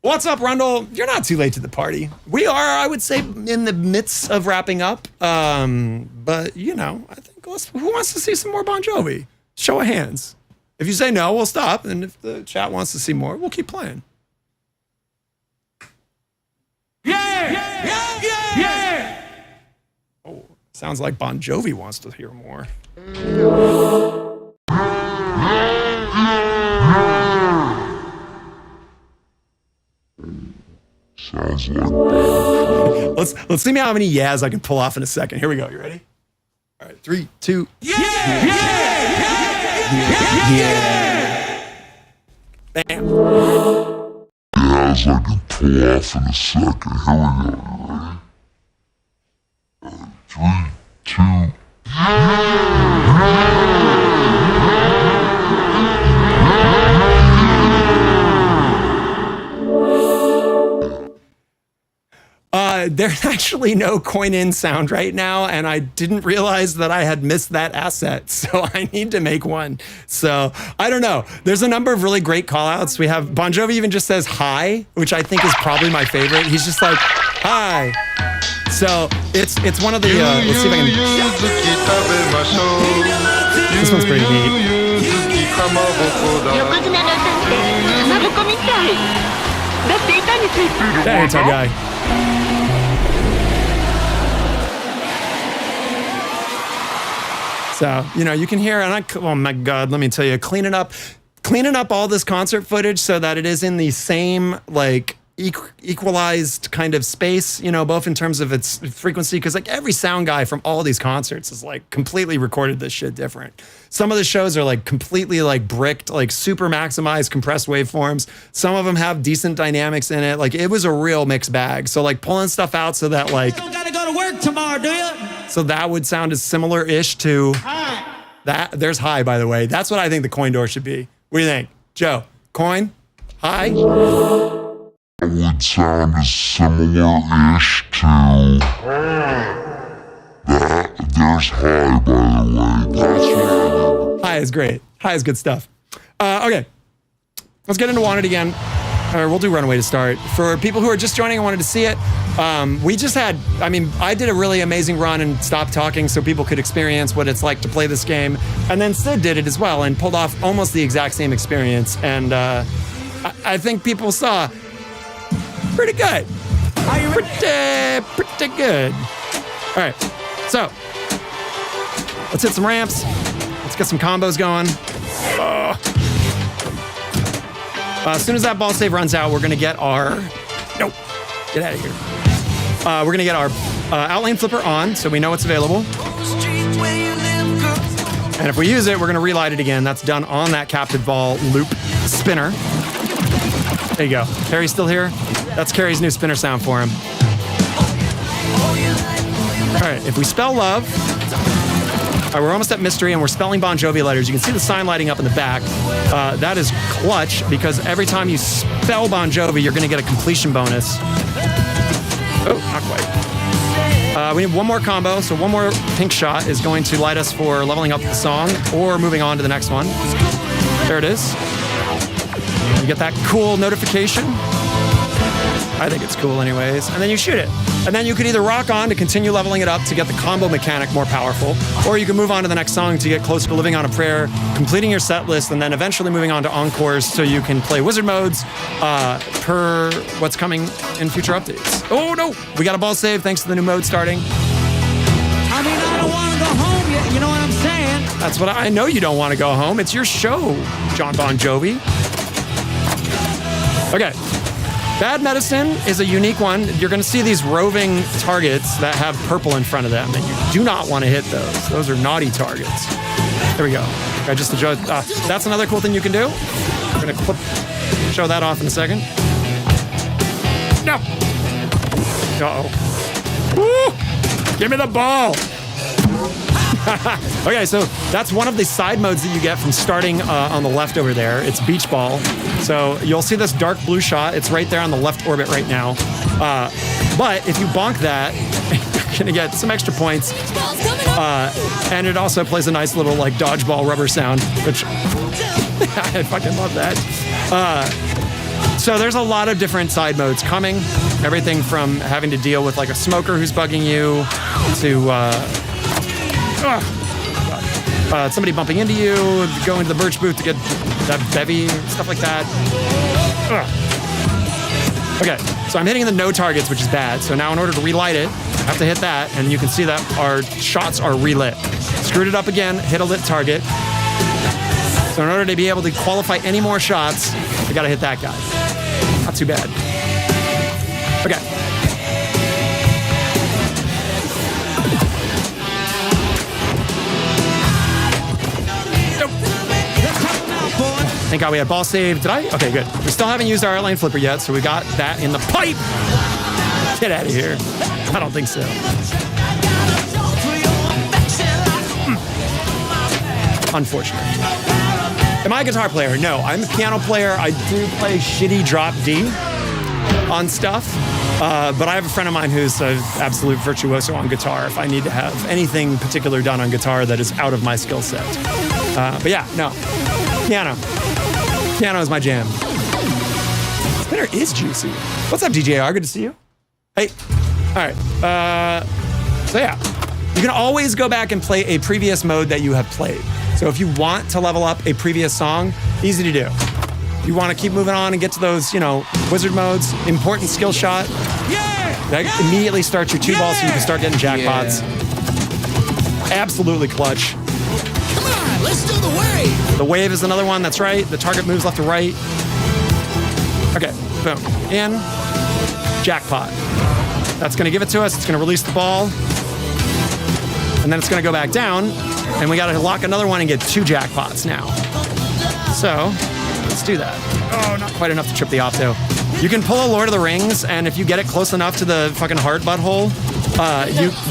What's up, Rundle? You're not too late to the party. We are, I would say, in the midst of wrapping up. But, you know, I think who wants to see some more Bon Jovi? Show of hands. If you say no, we'll stop. And if the chat wants to see more, we'll keep playing. Yeah! Oh, sounds like Bon Jovi wants to hear more. Sounds like Let's see how many yeahs I can pull off in a second. Here we go. You ready? All right, 3, 2. Yeah! Bam. as I can pull off in a second. Here we go. You ready? 3, 2. There's actually no coin-in sound right now, and I didn't realize that I had missed that asset, so I need to make one. So, I don't know. There's a number of really great call-outs. We have Bon Jovi even just says hi, which I think is probably my favorite. He's just like, hi. So, it's one of the, let's see if I can... This one's pretty neat. Hey, tough guy. So, you know, you can hear, and oh my God, let me tell you, cleaning up all this concert footage so that it is in the same, like, equalized kind of space, you know, both in terms of its frequency, because like every sound guy from all these concerts is like completely recorded this shit different. Some of the shows are like completely like bricked, like super maximized compressed waveforms. Some of them have decent dynamics in it. Like it was a real mixed bag. So like pulling stuff out so that like... You don't gotta go to work tomorrow, do you? So that would sound as similar-ish to... That. There's high, by the way. That's what I think the coin door should be. What do you think? Joe, coin? High? It would sound as similar-ish to that. There's high, by the way. That's what High is great. High is good stuff. Okay, let's get into Wanted again. Or we'll do Runaway to start. For people who are just joining and wanted to see it, we just had, I mean, I did a really amazing run and stopped talking so people could experience what it's like to play this game. And then Sid did it as well and pulled off almost the exact same experience. And I think people saw pretty good. Pretty good. All right, so let's hit some ramps. Let's get some combos going. As soon as that ball save runs out, we're gonna get our, nope, get out of here. We're gonna get our Outlane flipper on so we know it's available. And if we use it, we're gonna relight it again. That's done on that captive ball loop spinner. There you go. Carrie's still here? That's Carrie's new spinner sound for him. All right, if we spell love, all right, we're almost at mystery and we're spelling Bon Jovi letters. You can see the sign lighting up in the back. That is clutch because every time you spell Bon Jovi, you're gonna get a completion bonus. Oh, not quite. We need one more combo, so one more pink shot is going to light us for leveling up the song or moving on to the next one. There it is. You get that cool notification. I think it's cool anyways. And then you shoot it. And then you could either rock on to continue leveling it up to get the combo mechanic more powerful, or you can move on to the next song to get closer to living on a prayer, completing your set list, and then eventually moving on to encores so you can play wizard modes per what's coming in future updates. Oh no, we got a ball save thanks to the new mode starting. I mean, I don't want to go home yet. You know what I'm saying? That's what I know. You don't want to go home. It's your show, John Bon Jovi. Okay. Bad Medicine is a unique one. You're going to see these roving targets that have purple in front of them, and you do not want to hit those. Those are naughty targets. There we go. I just enjoyed. That's another cool thing you can do. I'm going to show that off in a second. No. Uh-oh. Woo! Give me the ball. Okay, so that's one of the side modes that you get from starting on the left over there. It's Beach Ball. So you'll see this dark blue shot. It's right there on the left orbit right now. But if you bonk that, you're going to get some extra points. And it also plays a nice little like dodgeball rubber sound, which I fucking love that. So there's a lot of different side modes coming. Everything from having to deal with like a smoker who's bugging you to somebody bumping into you, go into the birch booth to get that bevy, stuff like that. Okay, so I'm hitting the no targets, which is bad. So now in order to relight it, I have to hit that, and you can see that our shots are relit. Screwed it up again, hit a lit target. So in order to be able to qualify any more shots, I gotta hit that guy. Not too bad. Okay. Thank God we had ball save. Did I? Okay, good. We still haven't used our Outlane flipper yet, so we got that in the pipe. Get out of here. I don't think so. Unfortunate. Am I a guitar player? No, I'm a piano player. I do play shitty drop D on stuff, but I have a friend of mine who's an absolute virtuoso on guitar if I need to have anything particular done on guitar that is out of my skill set. But yeah, no. Piano. Piano is my jam. Spinner is juicy. What's up, DJR? Good to see you. Hey. All right. So yeah, you can always go back and play a previous mode that you have played. So if you want to level up a previous song, easy to do. You want to keep moving on and get to those, wizard modes, important skill shot. Yeah. That immediately starts your 2-ball so you can start getting jackpots. Yeah. Absolutely clutch. Let's do the wave. The wave is another one, that's right. The target moves left to right. Okay, boom. In. Jackpot. That's going to give it to us. It's going to release the ball. And then it's going to go back down. And we got to lock another one and get 2 jackpots now. So, let's do that. Oh, not quite enough to trip the opto. You can pull a Lord of the Rings, and if you get it close enough to the fucking heart butthole,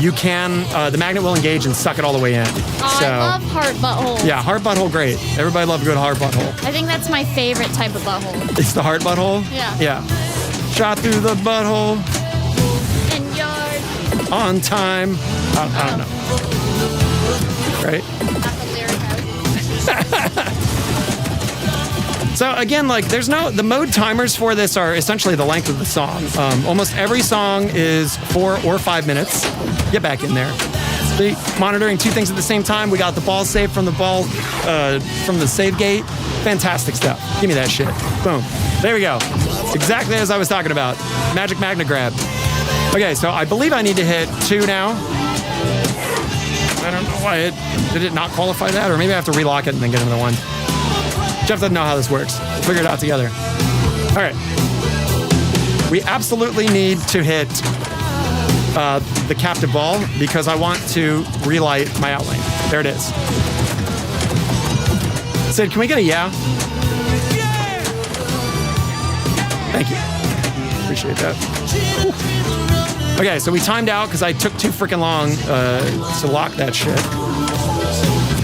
you can, the magnet will engage and suck it all the way in. Oh, so, I love heart butthole. Yeah, heart butthole, great. Everybody loves a good heart butthole. I think that's my favorite type of butthole. It's the heart butthole? Yeah. Yeah. Shot through the butthole. In yard. On time. I don't know. Right? Not the lyric. So again, like the mode timers for this are essentially the length of the song. Almost every song is 4 or 5 minutes. Get back in there. So monitoring 2 things at the same time. We got the ball saved from the from the save gate. Fantastic stuff. Give me that shit. Boom. There we go. Exactly as I was talking about. Magic magnet grab. Okay, so I believe I need to hit 2 now. I don't know why did it not qualify that, or maybe I have to relock it and then get another one. Jeff doesn't know how this works. We'll figure it out together. All right. We absolutely need to hit the captive ball because I want to relight my Outlane. There it is. Sid, can we get a yeah? Thank you. Appreciate that. Whew. Okay, so we timed out because I took too freaking long to lock that shit.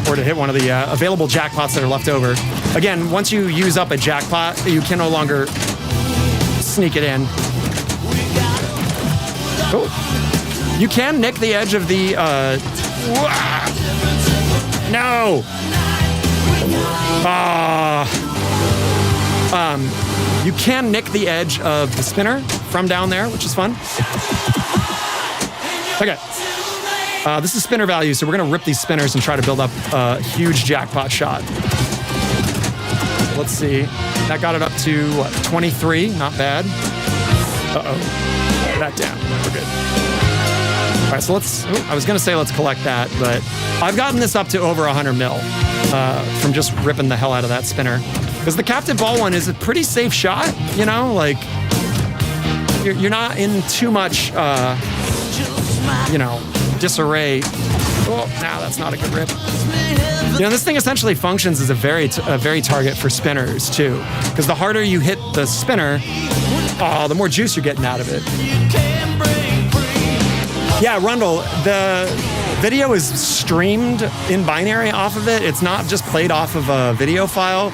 Or to hit one of the available jackpots that are left over. Again, once you use up a jackpot, you can no longer sneak it in. Cool. You can nick the edge of the... No! You can nick the edge of the spinner from down there, which is fun. Okay. This is spinner value, so we're going to rip these spinners and try to build up a huge jackpot shot. Let's see. That got it up to, what, 23? Not bad. Uh-oh. Put that down. We're good. All right, so I was going to say let's collect that, but I've gotten this up to over 100 mil from just ripping the hell out of that spinner. Because the captive ball one is a pretty safe shot, you know? Like, you're not in too much, you know, disarray. Oh, nah, that's not a good rip. You know, this thing essentially functions as a very target for spinners, too. Because the harder you hit the spinner, the more juice you're getting out of it. Yeah, Rundle, the video is streamed in binary off of it. It's not just played off of a video file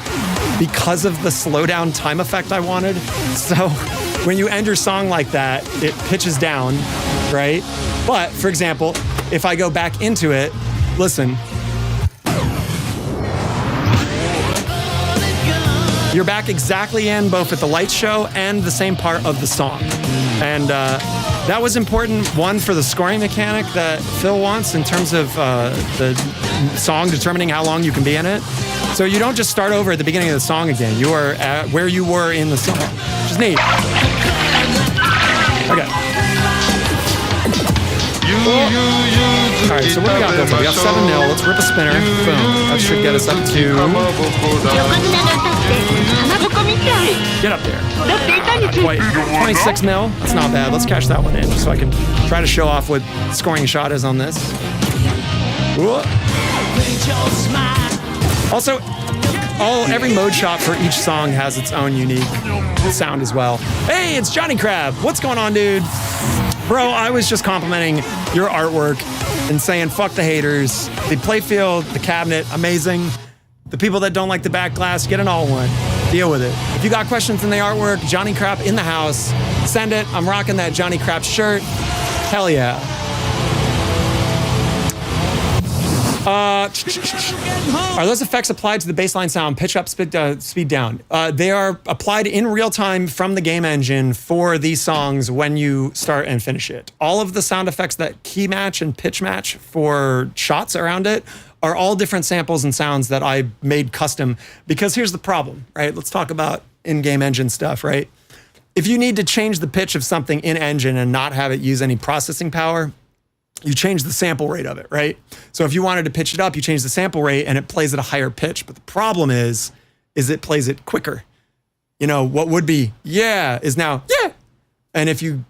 because of the slowdown time effect I wanted. So when you end your song like that, it pitches down, right? But, for example, if I go back into it, listen. You're back exactly in both at the light show and the same part of the song. And that was important, one, for the scoring mechanic that Phil wants in terms of the song determining how long you can be in it. So you don't just start over at the beginning of the song again. You are at where you were in the song, which is neat. Okay. All right, so what do we got built up? We got 7 mil. Let's rip a spinner. Boom. That should get us up to... Get up there. Not quite. 26 mil. That's not bad. Let's cash that one in just so I can try to show off what scoring shot is on this. Whoa. Also, every mode shot for each song has its own unique sound as well. Hey, it's Johnny Crab. What's going on, dude? Bro, I was just complimenting your artwork and saying fuck the haters. The playfield, the cabinet, amazing. The people that don't like the back glass, get an all one. Deal with it. If you got questions in the artwork, Johnny Crap in the house, send it. I'm rocking that Johnny Crap shirt. Hell yeah. Are those effects applied to the baseline sound, pitch up, speed down? They are applied in real time from the game engine for these songs when you start and finish it. All of the sound effects that key match and pitch match for shots around it are all different samples and sounds that I made custom. Because here's the problem, right? Let's talk about in-game engine stuff, right? If you need to change the pitch of something in engine and not have it use any processing power, you change the sample rate of it, right? So if you wanted to pitch it up, you change the sample rate and it plays at a higher pitch. But the problem is it plays it quicker. You know, what would be yeah is now yeah. And if you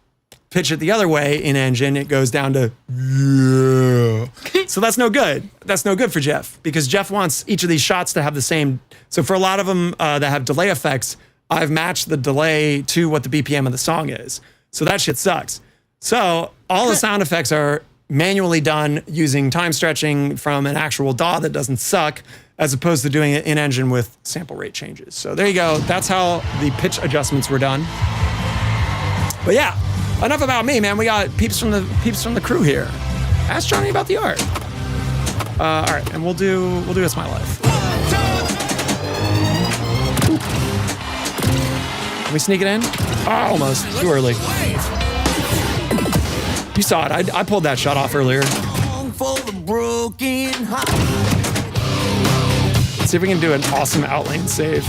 pitch it the other way in engine, it goes down to yeah. So that's no good. That's no good for Jeff because Jeff wants each of these shots to have the same. So for a lot of them that have delay effects, I've matched the delay to what the BPM of the song is. So that shit sucks. So all the sound effects are manually done using time stretching from an actual DAW that doesn't suck, as opposed to doing it in engine with sample rate changes. So there you go. That's how the pitch adjustments were done. But yeah, enough about me, man. We got peeps from the crew here. Ask Johnny about the art. All right, and we'll do It's My Life. Can we sneak it in? Oh, almost. Too early. You saw it. I pulled that shot off earlier. Let's see if we can do an awesome Outlane save.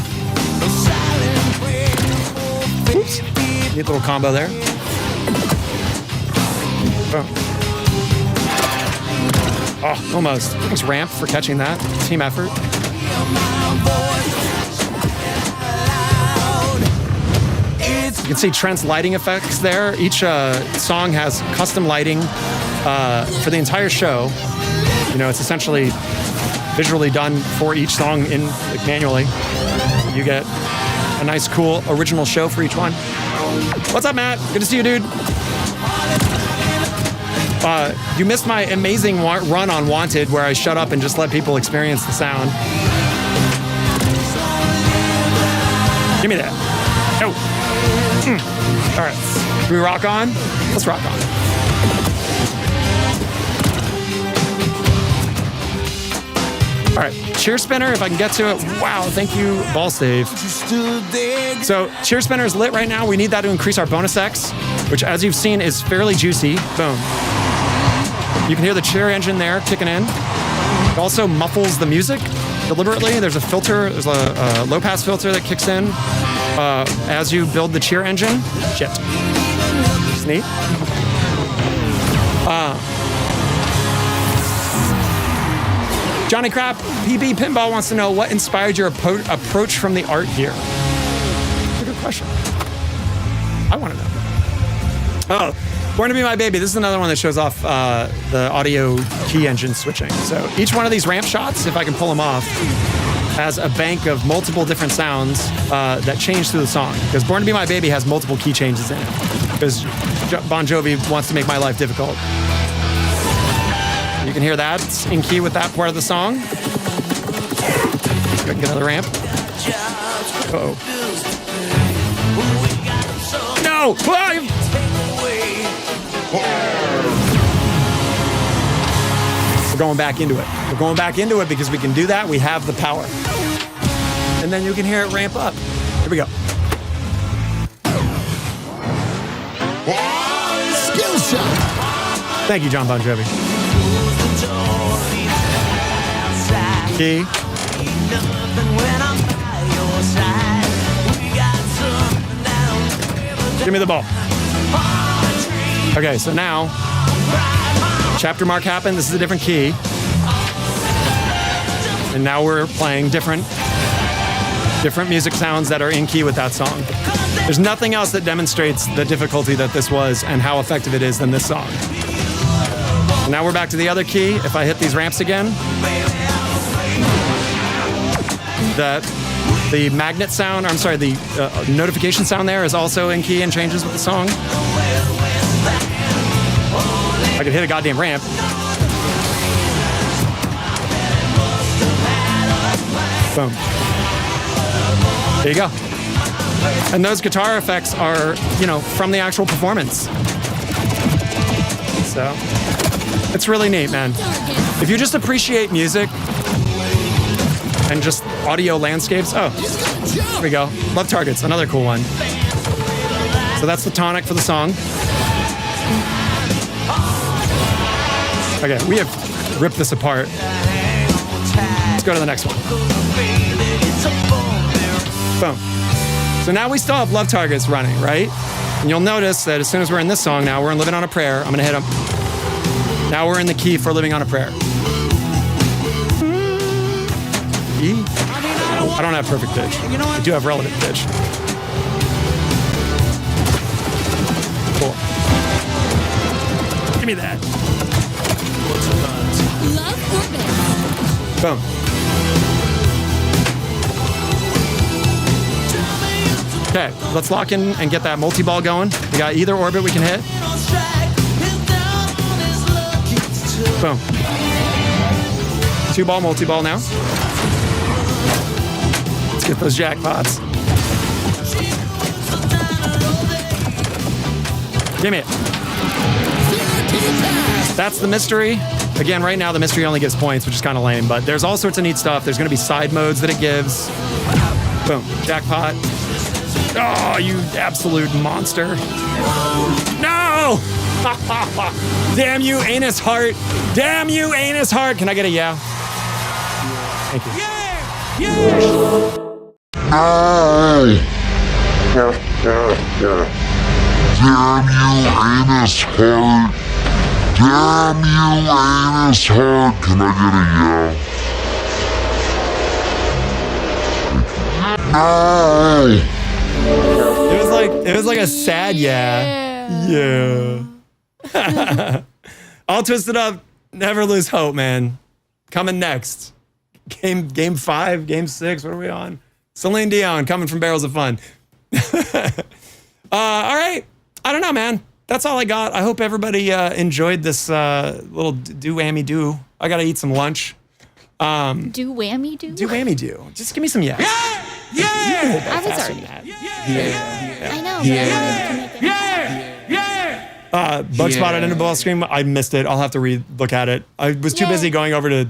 Oops. Neat little combo there. Oh, almost. Thanks, Ramp, for catching that. Team effort. You can see Trent's lighting effects there. Each song has custom lighting for the entire show. You know, it's essentially visually done for each song manually. So you get a nice, cool, original show for each one. What's up, Matt? Good to see you, dude. You missed my amazing run on Wanted where I shut up and just let people experience the sound. Give me that. Oh. All right, can we rock on? Let's rock on. All right, cheer spinner, if I can get to it. Wow, thank you, ball save. So cheer spinner is lit right now. We need that to increase our bonus X, which as you've seen is fairly juicy. Boom. You can hear the cheer engine there kicking in. It also muffles the music deliberately. There's a filter, there's a low pass filter that kicks in as you build the cheer engine. Shit. It's neat. Johnny Crap, PB Pinball wants to know what inspired your approach from the art here. That's a good question. I want to know. Oh, Born to Be My Baby. This is another one that shows off the audio key engine switching. So each one of these ramp shots, if I can pull them off, has a bank of multiple different sounds that change through the song. Because Born to Be My Baby has multiple key changes in it. Because Bon Jovi wants to make my life difficult. You can hear that. It's in key with that part of the song. Go get another ramp. Uh-oh. No! We're going back into it. We're going back into it because we can do that. We have the power. And then you can hear it ramp up. Here we go. Skill shot. Thank you, John Bon Jovi. Key. Give me the ball. Okay, so now, chapter mark happened. This is a different key. And now we're playing different music sounds that are in key with that song. There's nothing else that demonstrates the difficulty that this was and how effective it is than this song. And now we're back to the other key. If I hit these ramps again, the magnet sound, I'm sorry, the notification sound there is also in key and changes with the song. I could hit a goddamn ramp. Boom. There you go. And those guitar effects are, you know, from the actual performance. So, it's really neat, man. If you just appreciate music and just audio landscapes, oh, here we go. Love Targets, another cool one. So that's the tonic for the song. Okay, we have ripped this apart. Let's go to the next one. Boom. So now we still have Love Targets running, right? And you'll notice that as soon as we're in this song now, we're in Living on a Prayer. I'm gonna hit them. Now we're in the key for Living on a Prayer. E? I don't have perfect pitch. I do have relative pitch. Cool. Give me that. Boom. Okay, let's lock in and get that multi-ball going. We got either orbit we can hit. Boom. 2-ball multi-ball now. Let's get those jackpots. Give me it. That's the mystery. Again, right now the mystery only gives points, which is kind of lame, but there's all sorts of neat stuff. There's going to be side modes that it gives. Boom. Jackpot. Oh, you absolute monster. No! Damn you, anus heart. Damn you, anus heart. Can I get a yeah? Thank you. No! Damn you, anus heart. Damn you, anus heart. Can I get a yeah? No! It was like a sad yeah. Yeah. All Twisted Up, never lose hope, man. Coming next. Game 5, game 6, what are we on? Celine Dion coming from Barrels of Fun. All right. I don't know, man. That's all I got. I hope everybody enjoyed this little do-whammy-do. I got to eat some lunch. Do-whammy-do? Do-whammy-do. Just give me some yes. Yeah! I was already. Yeah. I know. Yeah! Bug spotted in a ball screen. I missed it. I'll have to look at it. I was too busy going over to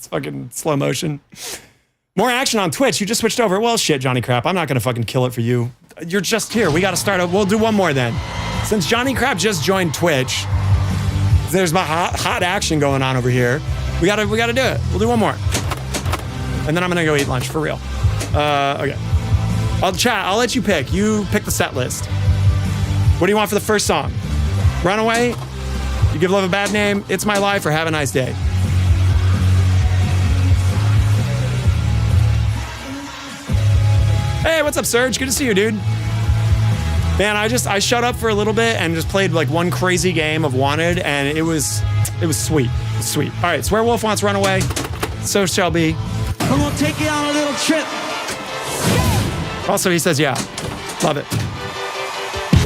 fucking slow motion. More action on Twitch. You just switched over. Well, shit, Johnny Crap. I'm not going to fucking kill it for you. You're just here. We got to start. We'll do one more then. Since Johnny Crap just joined Twitch, there's my hot action going on over here. We got to do it. We'll do one more. And then I'm going to go eat lunch for real. Okay. I'll let you pick. You pick the set list. What do you want for the first song? Runaway? You Give Love a Bad Name? It's My Life? Or Have a Nice Day? Hey, what's up, Serge? Good to see you, dude. Man, I shut up for a little bit and just played like one crazy game of Wanted, and it was sweet. It was sweet. All right, Swearwolf wants Runaway. So shall be. I'm gonna take you on a little trip. Also, he says, yeah. Love it.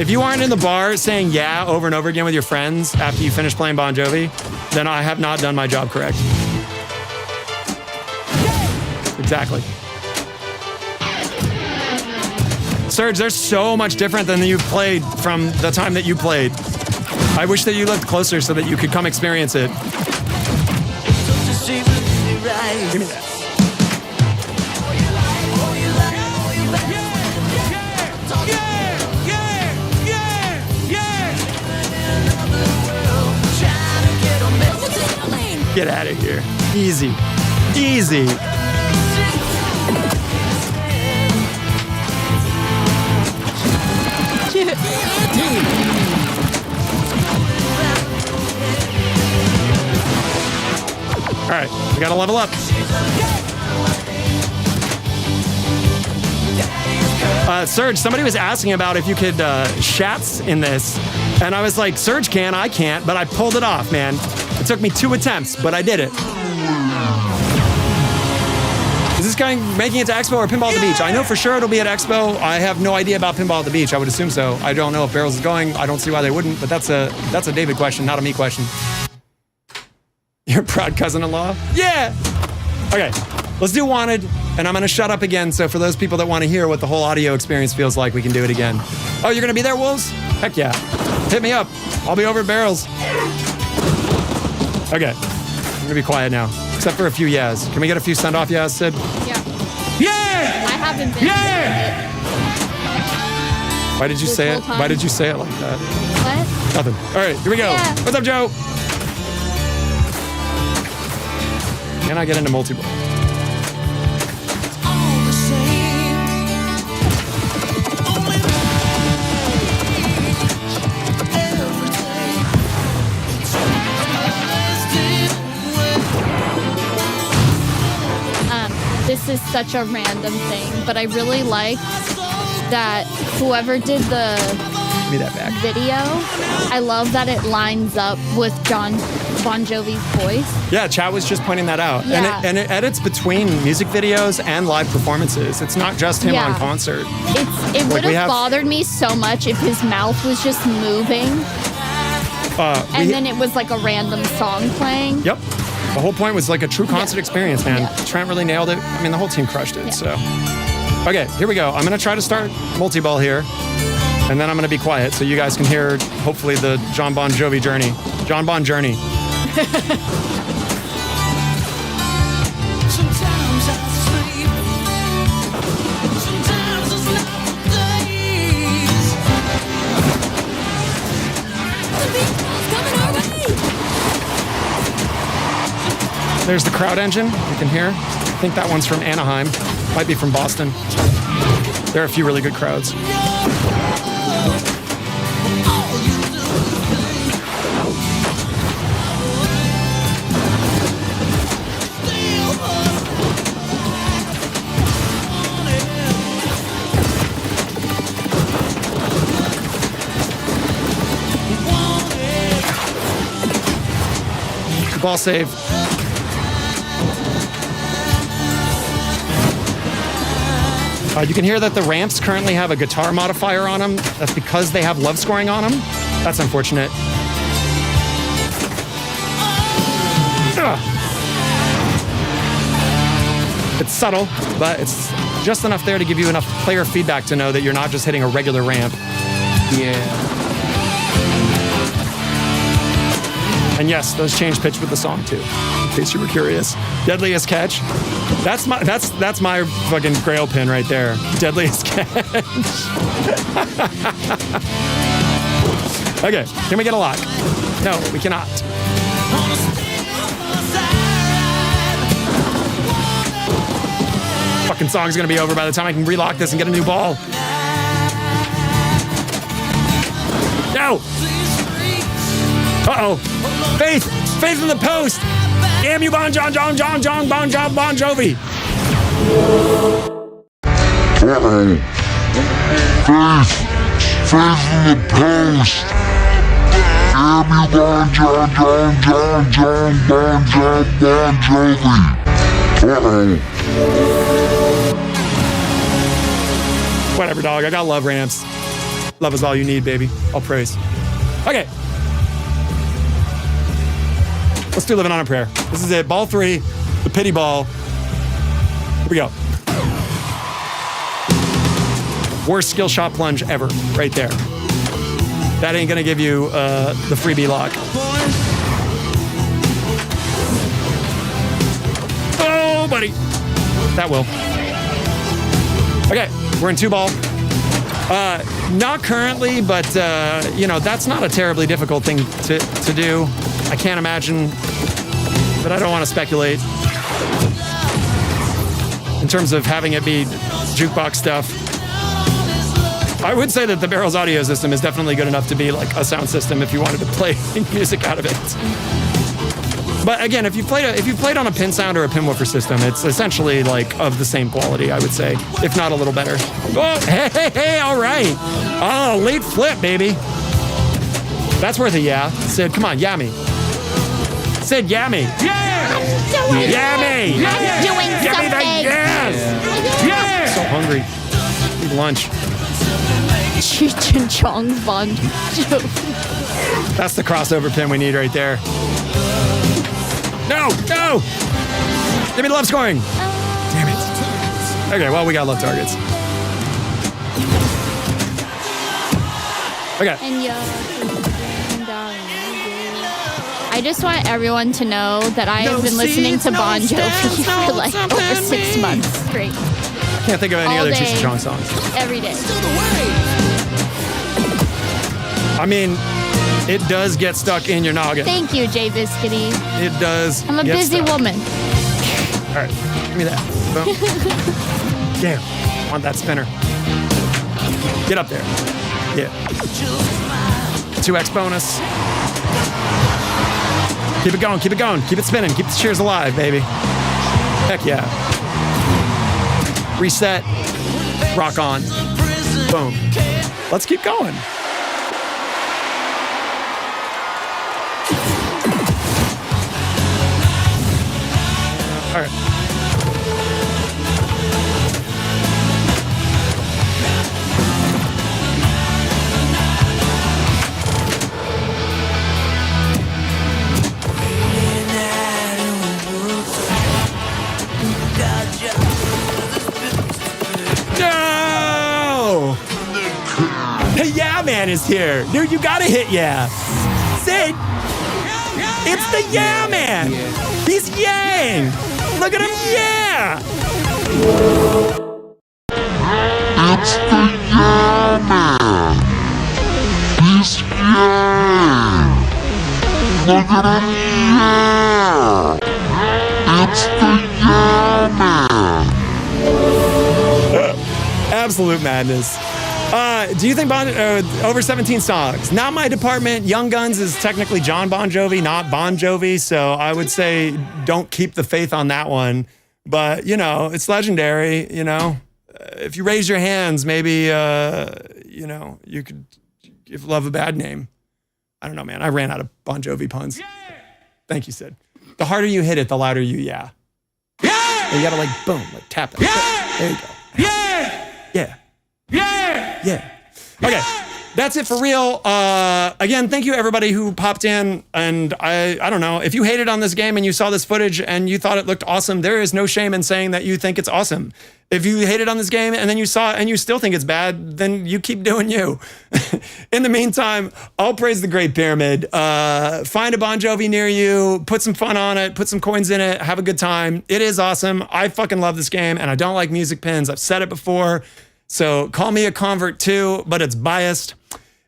If you aren't in the bar saying yeah over and over again with your friends after you finish playing Bon Jovi, then I have not done my job correct. Exactly. Serge, there's so much different than you've played from the time that you played. I wish that you lived closer so that you could come experience it. Give me that. Get out of here. Easy. Easy. All right, we gotta level up. Serge, somebody was asking about if you could shats in this, and I was like, Serge can, I can't, but I pulled it off, man. It took me 2 attempts, but I did it. Is this making it to Expo or Pinball at the Beach? I know for sure it'll be at Expo. I have no idea about Pinball at the Beach. I would assume so. I don't know if Barrels is going. I don't see why they wouldn't, but that's a David question, not a me question. Your proud cousin-in-law? Yeah! Okay, let's do Wanted, and I'm gonna shut up again, so for those people that wanna hear what the whole audio experience feels like, we can do it again. Oh, you're gonna be there, Wolves? Heck yeah. Hit me up. I'll be over at Barrels. Okay, I'm gonna be quiet now, except for a few yeahs. Can we get a few send-off yeahs, Sid? Yeah. Yeah! I haven't been. Yeah! Why did you say it? Why did you say it like that? What? Nothing. All right, here we go. Yeah. What's up, Joe? Can I get into Multiball? This is such a random thing, but I really like that whoever did the Give me that back. video, I love that it lines up with Bon Jovi's voice. Yeah, chat was just pointing that out. Yeah. And it edits between music videos and live performances. It's not just him on concert. It would have bothered me so much if his mouth was just moving. And then it was like a random song playing. Yep. The whole point was like a true concert experience, man. Yeah. Trent really nailed it. I mean, the whole team crushed it, so. Okay, here we go. I'm going to try to start Multiball here, and then I'm going to be quiet so you guys can hear, hopefully, the John Bon Jovi journey. John Bon journey. There's the crowd engine you can hear. I think that one's from Anaheim. Might be from Boston. There are a few really good crowds. Ball save. You can hear that the ramps currently have a guitar modifier on them. That's because they have love scoring on them. That's unfortunate. It's subtle, but it's just enough there to give you enough player feedback to know that you're not just hitting a regular ramp. Yeah. And yes, those change pitch with the song too, in case you were curious. Deadliest Catch. That's my fucking grail pin right there. Deadliest Catch. Okay, can we get a lock? No, we cannot. Fucking song's gonna be over by the time I can relock this and get a new ball. No! Uh-oh. Faith in the post! Damn you, Bon Jovi! Uh-oh. Faith in the post! Damn you, Bon Jovi! Uh-oh. Whatever, dog. I got love ramps. Love is all you need, baby. All praise. Okay. Let's do Living on a Prayer. This is it. Ball 3, the pity ball. Here we go. Worst skill shot plunge ever, right there. That ain't gonna give you the freebie lock. Oh, buddy. That will. Okay, we're in 2-ball. Not currently, but you know, that's not a terribly difficult thing to do. I can't imagine, but I don't want to speculate in terms of having it be jukebox stuff. I would say that the Barrel's audio system is definitely good enough to be like a sound system if you wanted to play music out of it. But again, if you played on a pin sound or a pin woofer system, it's essentially like of the same quality, I would say, if not a little better. Oh, hey, all right. Oh, late flip, baby. That's worth a yeah. Sid, come on, yeah me. Sid, yeah me. Yeah! Yeah me. I'm doing something. Yes. Yeah! So hungry. Need lunch. Cheech and Chong's Bon Jovi. That's the crossover pin we need right there. No! Give me the love scoring. Damn it. Okay, well, we got love targets. Okay. I just want everyone to know that I have been listening to Bon Jovi for like over 6 months straight. Can't think of any All other day. Cheech and Chong songs. Every day. I mean, it does get stuck in your noggin. Thank you, Jay Biscuity. It does. I'm a get busy stuck. woman. All right, give me that. Boom. Damn, want that spinner. Get up there. Yeah. 2x bonus. Keep it going, keep it going. Keep it spinning, keep the cheers alive, baby. Heck yeah. Reset. Rock on. Boom. Let's keep going. All right. No! Hey, Yeah Man is here. Dude, you gotta hit yeah. Sid, it's the Yeah Man. He's yang. Look at him, yeah! It's the Yeah Man! He's yang! Look at him, yeah! It's the Yeah Man! Absolute madness. Do you think over 17 songs? Not my department. Young Guns is technically John Bon Jovi, not Bon Jovi. So I would say don't keep the faith on that one. But, you know, it's legendary, you know. If you raise your hands, maybe, you know, you could give love a bad name. I don't know, man. I ran out of Bon Jovi puns. Yeah. Thank you, Sid. The harder you hit it, the louder you yeah. Yeah! You gotta like, boom, like tap it. Yeah! There you go. Yeah! Yeah. Yeah! Yeah. Okay. That's it for real. Again, thank you everybody who popped in. And I don't know, if you hated on this game and you saw this footage and you thought it looked awesome, there is no shame in saying that you think it's awesome. If you hated on this game and then you saw it and you still think it's bad, then you keep doing you. In the meantime, all praise the Great Pyramid. Find a Bon Jovi near you, put some fun on it, put some coins in it, have a good time. It is awesome. I fucking love this game and I don't like music pins. I've said it before. So call me a convert too, but it's biased.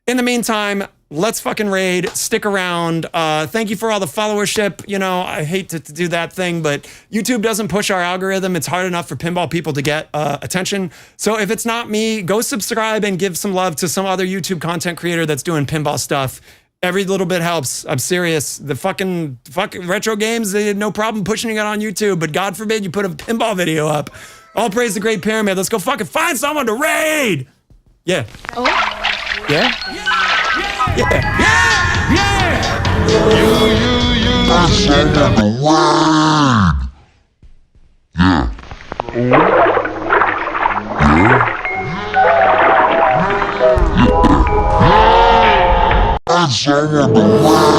In the meantime, let's fucking raid. Stick around. Thank you for all the followership. You know, I hate to do that thing, but YouTube doesn't push our algorithm. It's hard enough for pinball people to get attention. So if it's not me, go subscribe and give some love to some other YouTube content creator that's doing pinball stuff. Every little bit helps. I'm serious. The fucking retro games, they had no problem pushing it on YouTube, but God forbid you put a pinball video up. All praise the Great Pyramid. Let's go fucking find someone to raid. Yeah. Oh. Yeah? Yeah. Yeah. Yeah. That's someone to raid. Yeah. That's someone to raid.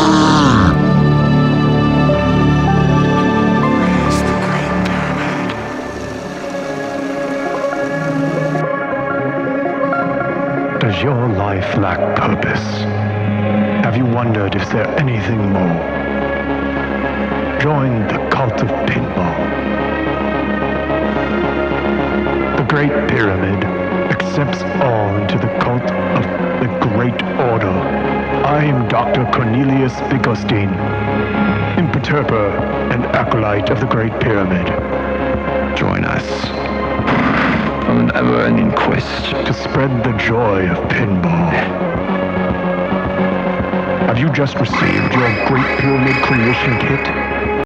Does your life lack purpose? Have you wondered if there's anything more? Join the cult of pinball. The Great Pyramid accepts all into the cult of the Great Order. I am Dr. Cornelius Biggostein, imperturber and acolyte of the Great Pyramid. Join us on an ever-ending quest to spread the joy of pinball. Have you just received your Great Pyramid creation kit?